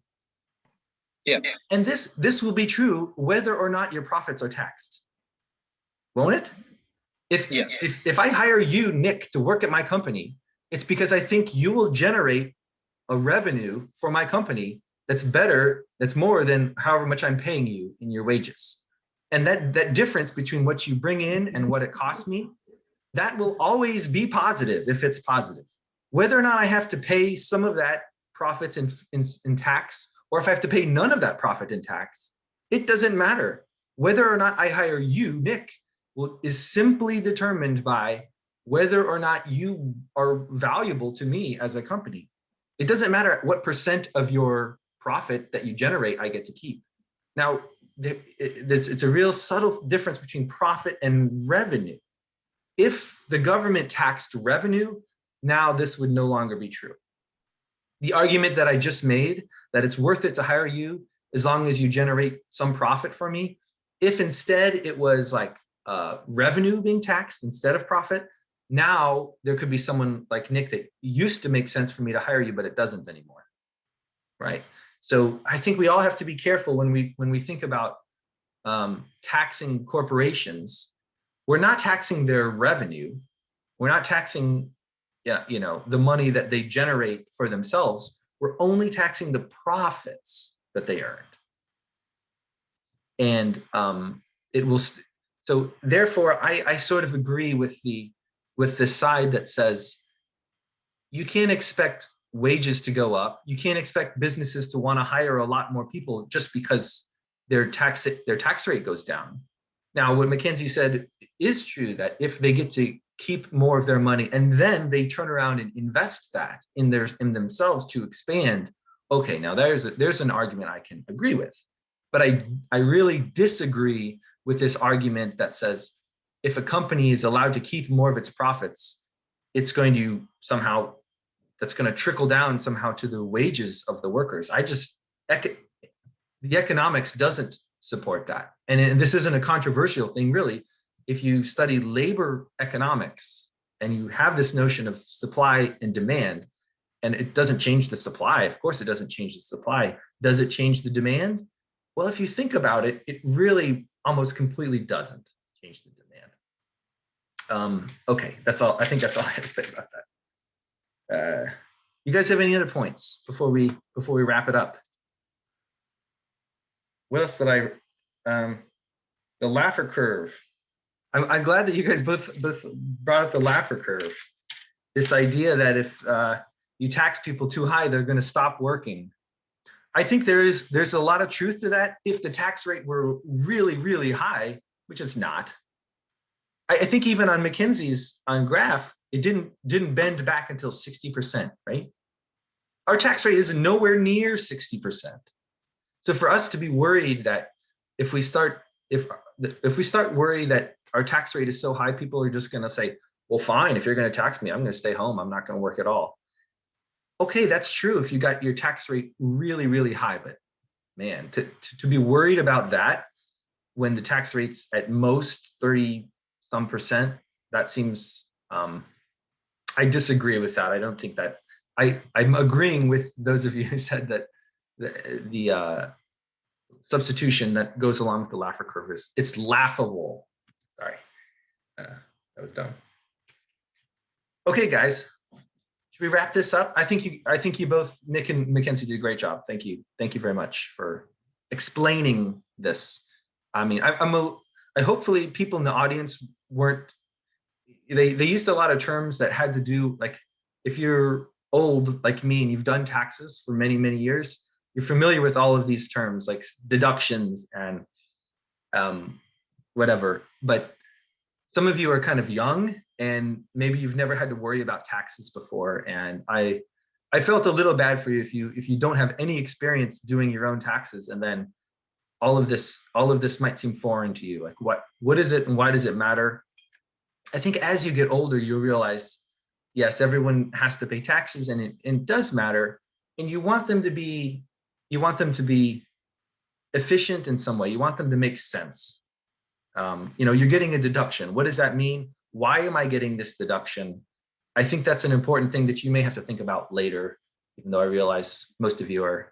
Yeah.
And this will be true whether or not your profits are taxed. Won't it?
Yes.
If I hire you, Nick, to work at my company, it's because I think you will generate a revenue for my company that's better, that's more than however much I'm paying you in your wages. And that difference between what you bring in and what it costs me, that will always be positive if it's positive. Whether or not I have to pay some of that profits in tax, or if I have to pay none of that profit in tax, it doesn't matter. Whether or not I hire you, Nick, is simply determined by whether or not you are valuable to me as a company. It doesn't matter what percent of your profit that you generate I get to keep. Now, it's a real subtle difference between profit and revenue. If the government taxed revenue, now this would no longer be true. The argument that I just made, that it's worth it to hire you as long as you generate some profit for me, if instead it was like revenue being taxed instead of profit, now there could be someone like Nick that used to make sense for me to hire you, but it doesn't anymore, right? So I think we all have to be careful when we think about taxing corporations. We're not taxing their revenue. We're not taxing, the money that they generate for themselves. We're only taxing the profits that they earned, and it will. So therefore, I sort of agree with the side that says you can't expect wages to go up. You can't expect businesses to want to hire a lot more people just because their tax rate goes down. Now, what Mackenzie said is true, that if they get to keep more of their money and then they turn around and invest that in themselves to expand, okay, now there's an argument I can agree with. But I really disagree with this argument that says if a company is allowed to keep more of its profits, it's going to somehow, that's going to trickle down somehow to the wages of the workers. The economics doesn't support that. And this isn't a controversial thing, really. If you study labor economics and you have this notion of supply and demand, and it doesn't change the supply, of course it doesn't change the supply. Does it change the demand? Well, if you think about it, it really almost completely doesn't change the demand. Okay, that's all. I think that's all I have to say about that. You guys have any other points before we wrap it up? What else did the Laffer curve. I'm glad that you guys both brought up the Laffer curve. This idea that if you tax people too high, they're going to stop working. I think there's a lot of truth to that if the tax rate were really, really high, which it's not. I think even on McKinsey's graph, it didn't bend back until 60%, right? Our tax rate is nowhere near 60%. So for us to be worried that if we start worrying that our tax rate is so high, people are just going to say, well, fine, if you're going to tax me, I'm going to stay home. I'm not going to work at all. Okay, that's true if you got your tax rate really, really high, but man, to be worried about that when the tax rate's at most 30-some%, that seems, I disagree with that. I don't think that, I'm agreeing with those of you who said that the substitution that goes along with the Laffer curve is, it's laughable. Sorry, that was dumb. Okay, guys, should we wrap this up? I think you both, Nick and Mackenzie, did a great job. Thank you very much for explaining this. I mean, I hopefully people in the audience weren't. They used a lot of terms that had to do, like, if you're old like me and you've done taxes for many years, you're familiar with all of these terms like deductions and whatever. But some of you are kind of young and maybe you've never had to worry about taxes before. And I felt a little bad for you if you don't have any experience doing your own taxes, and then all of this might seem foreign to you. Like, what is it and why does it matter? I think as you get older, you'll realize, yes, everyone has to pay taxes, and it does matter. And you want them to be efficient in some way. You want them to make sense. You're getting a deduction. What does that mean? Why am I getting this deduction? I think that's an important thing that you may have to think about later, even though I realize most of you are,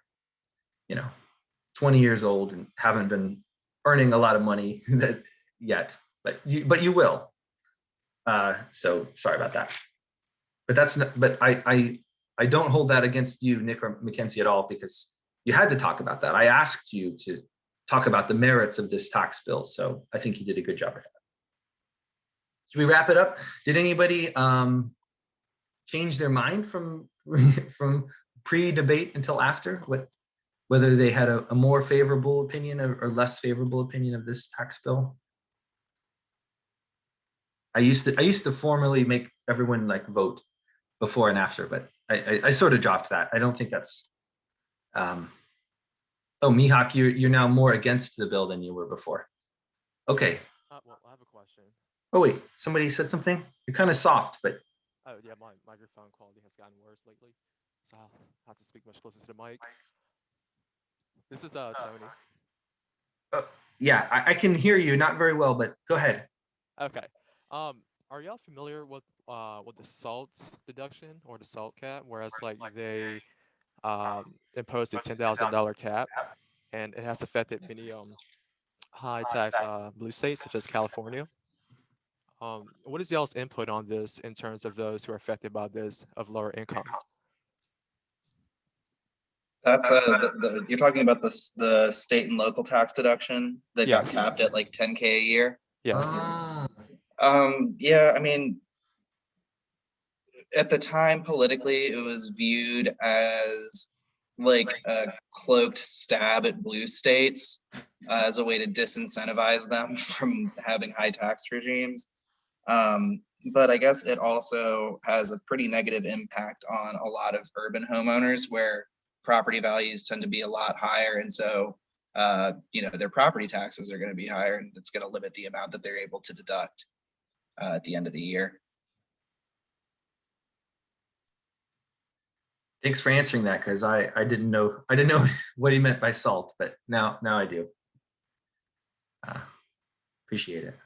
20 years old and haven't been earning a lot of money yet, but you will. So sorry about that. But I don't hold that against you, Nick or Mackenzie, at all, because you had to talk about that. I asked you to talk about the merits of this tax bill. So I think you did a good job of that. Should we wrap it up? Did anybody change their mind from pre-debate until after? Whether they had a more favorable opinion or less favorable opinion of this tax bill? I used to formally make everyone like vote before and after, but I sort of dropped that. I don't think that's. Oh, Mihawk, you're now more against the bill than you were before. Okay.
Well, I have a question.
Oh wait, somebody said something. You're kind of soft, but.
Oh yeah, my microphone quality has gotten worse lately, so I'll have to speak much closer to the mic. This is Tony.
Yeah, I can hear you, not very well, but go ahead.
Okay. Are y'all familiar with the SALT deduction or the SALT cap? Whereas like they imposed a $10,000 cap, and it has affected many high tax blue states such as California. What is y'all's input on this in terms of those who are affected by this of lower income?
That's you're talking about the state and local tax deduction that
Yes.
got capped at like 10K a year.
Yes.
Yeah, I mean, at the time politically, it was viewed as like a cloaked stab at blue states as a way to disincentivize them from having high tax regimes. But I guess it also has a pretty negative impact on a lot of urban homeowners where property values tend to be a lot higher. And so, their property taxes are going to be higher, and it's going to limit the amount that they're able to deduct at the end of the year.
Thanks for answering that, because I didn't know what he meant by SALT, but now I do. Appreciate it.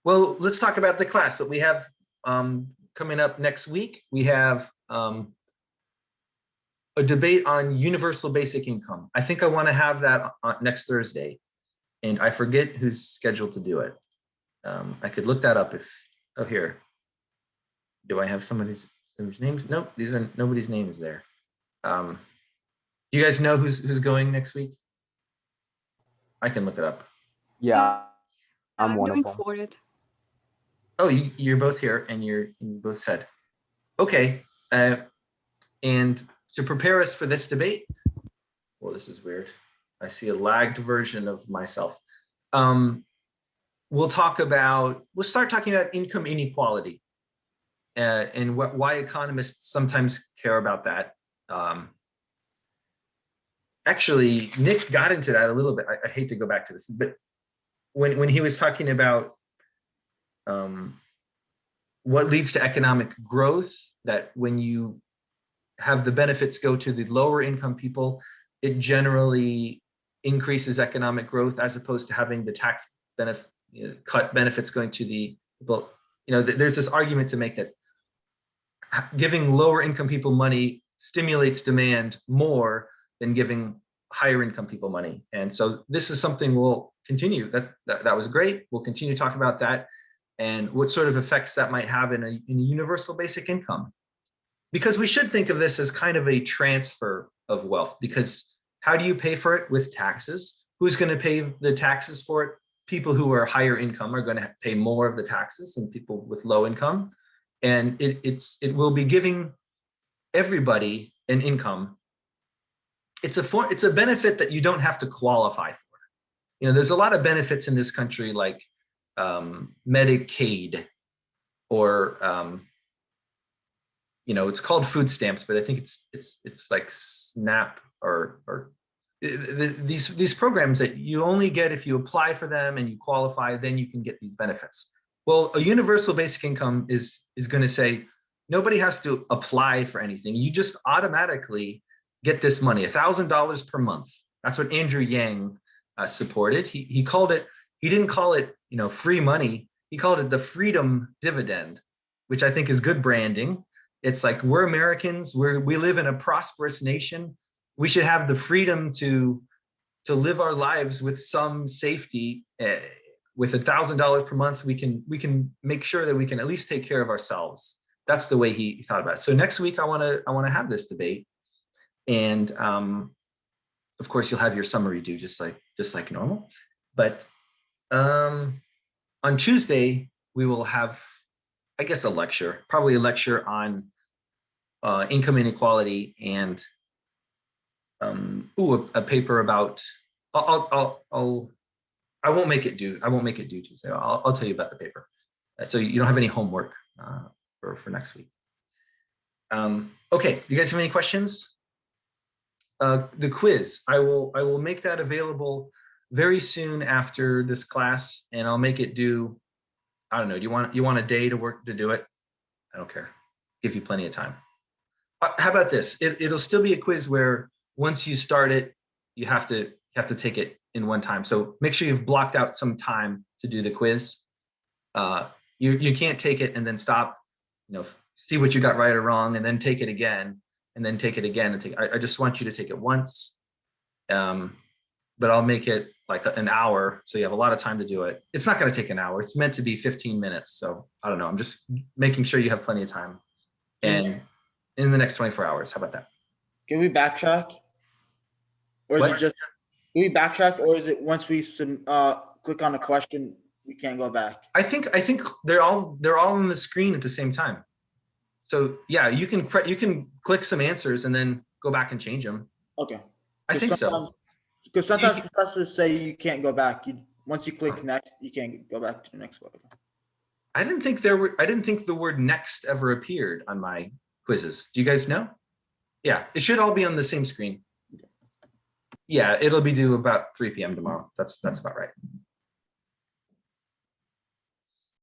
Well, let's talk about the class. What we have coming up next week, we have a debate on universal basic income. I think I want to have that on next Thursday, and I forget who's scheduled to do it. I could look that up if. Oh, here. Do I have somebody's names? Nope, nobody's name is there. Do you guys know who's going next week? I can look it up.
Yeah, I'm one of them.
For it.
Oh, you're both here, and you both said, okay. And to prepare us for this debate, well, this is weird. I see a lagged version of myself. We'll start talking about income inequality and why economists sometimes care about that. Actually, Nick got into that a little bit. I hate to go back to this, but when he was talking about what leads to economic growth, that when you have the benefits go to the lower income people, it generally increases economic growth as opposed to having the tax benefit cut benefits going to the people. There's this argument to make that giving lower income people money stimulates demand more than giving higher income people money. And so this is something we'll continue. That was great. We'll continue to talk about that and what sort of effects that might have in a universal basic income. Because we should think of this as kind of a transfer of wealth, because how do you pay for it? With taxes. Who's going to pay the taxes for it? People who are higher income are going to pay more of the taxes than people with low income. And it will be giving everybody an income. It's a benefit that you don't have to qualify for. You know, there's a lot of benefits in this country, like Medicaid, or you know, it's called food stamps, but I think it's like SNAP or these programs that you only get if you apply for them and you qualify, then you can get these benefits. Well, a universal basic income is going to say nobody has to apply for anything. You just automatically get this money, $1,000 per month. That's what Andrew Yang supported. He called it. He didn't call it, you know, free money. He called it the freedom dividend, which I think is good branding. It's like, we're Americans. We live in a prosperous nation. We should have the freedom to live our lives with some safety. With $1,000 per month, we can make sure that we can at least take care of ourselves. That's the way he thought about it. So next week, I want to have this debate, and of course, you'll have your summary due just like normal. But on Tuesday, we will have, I guess, probably a lecture on income inequality, and a paper about. I won't make it due. Tuesday. I'll tell you about the paper, so you don't have any homework for next week. Okay, you guys have any questions? The quiz, I will make that available very soon after this class, and I'll make it due. I don't know. Do you want a day to do it? I don't care. Give you plenty of time. How about this? It'll still be a quiz where once you start it, you have to take it in one time. So make sure you've blocked out some time to do the quiz. You can't take it and then stop, you know, see what you got right or wrong, and then take it again, and then take it again. I just want you to take it once. But I'll make it like an hour, so you have a lot of time to do it. It's not going to take an hour. It's meant to be 15 minutes. So I don't know. I'm just making sure you have plenty of time. And in the next 24 hours, how about that?
Can we backtrack? Or is
What?
it just, can we backtrack, or is it once we click on a question, we can't go back?
I think they're all on the screen at the same time. So yeah, you can click some answers and then go back and change them.
Okay.
I think so.
Because sometimes professors say you can't go back. Once you click next, you can't go back to the next one.
I didn't think the word next ever appeared on my quizzes. Do you guys know? Yeah, it should all be on the same screen. Yeah, it'll be due about 3 p.m. tomorrow. That's about right.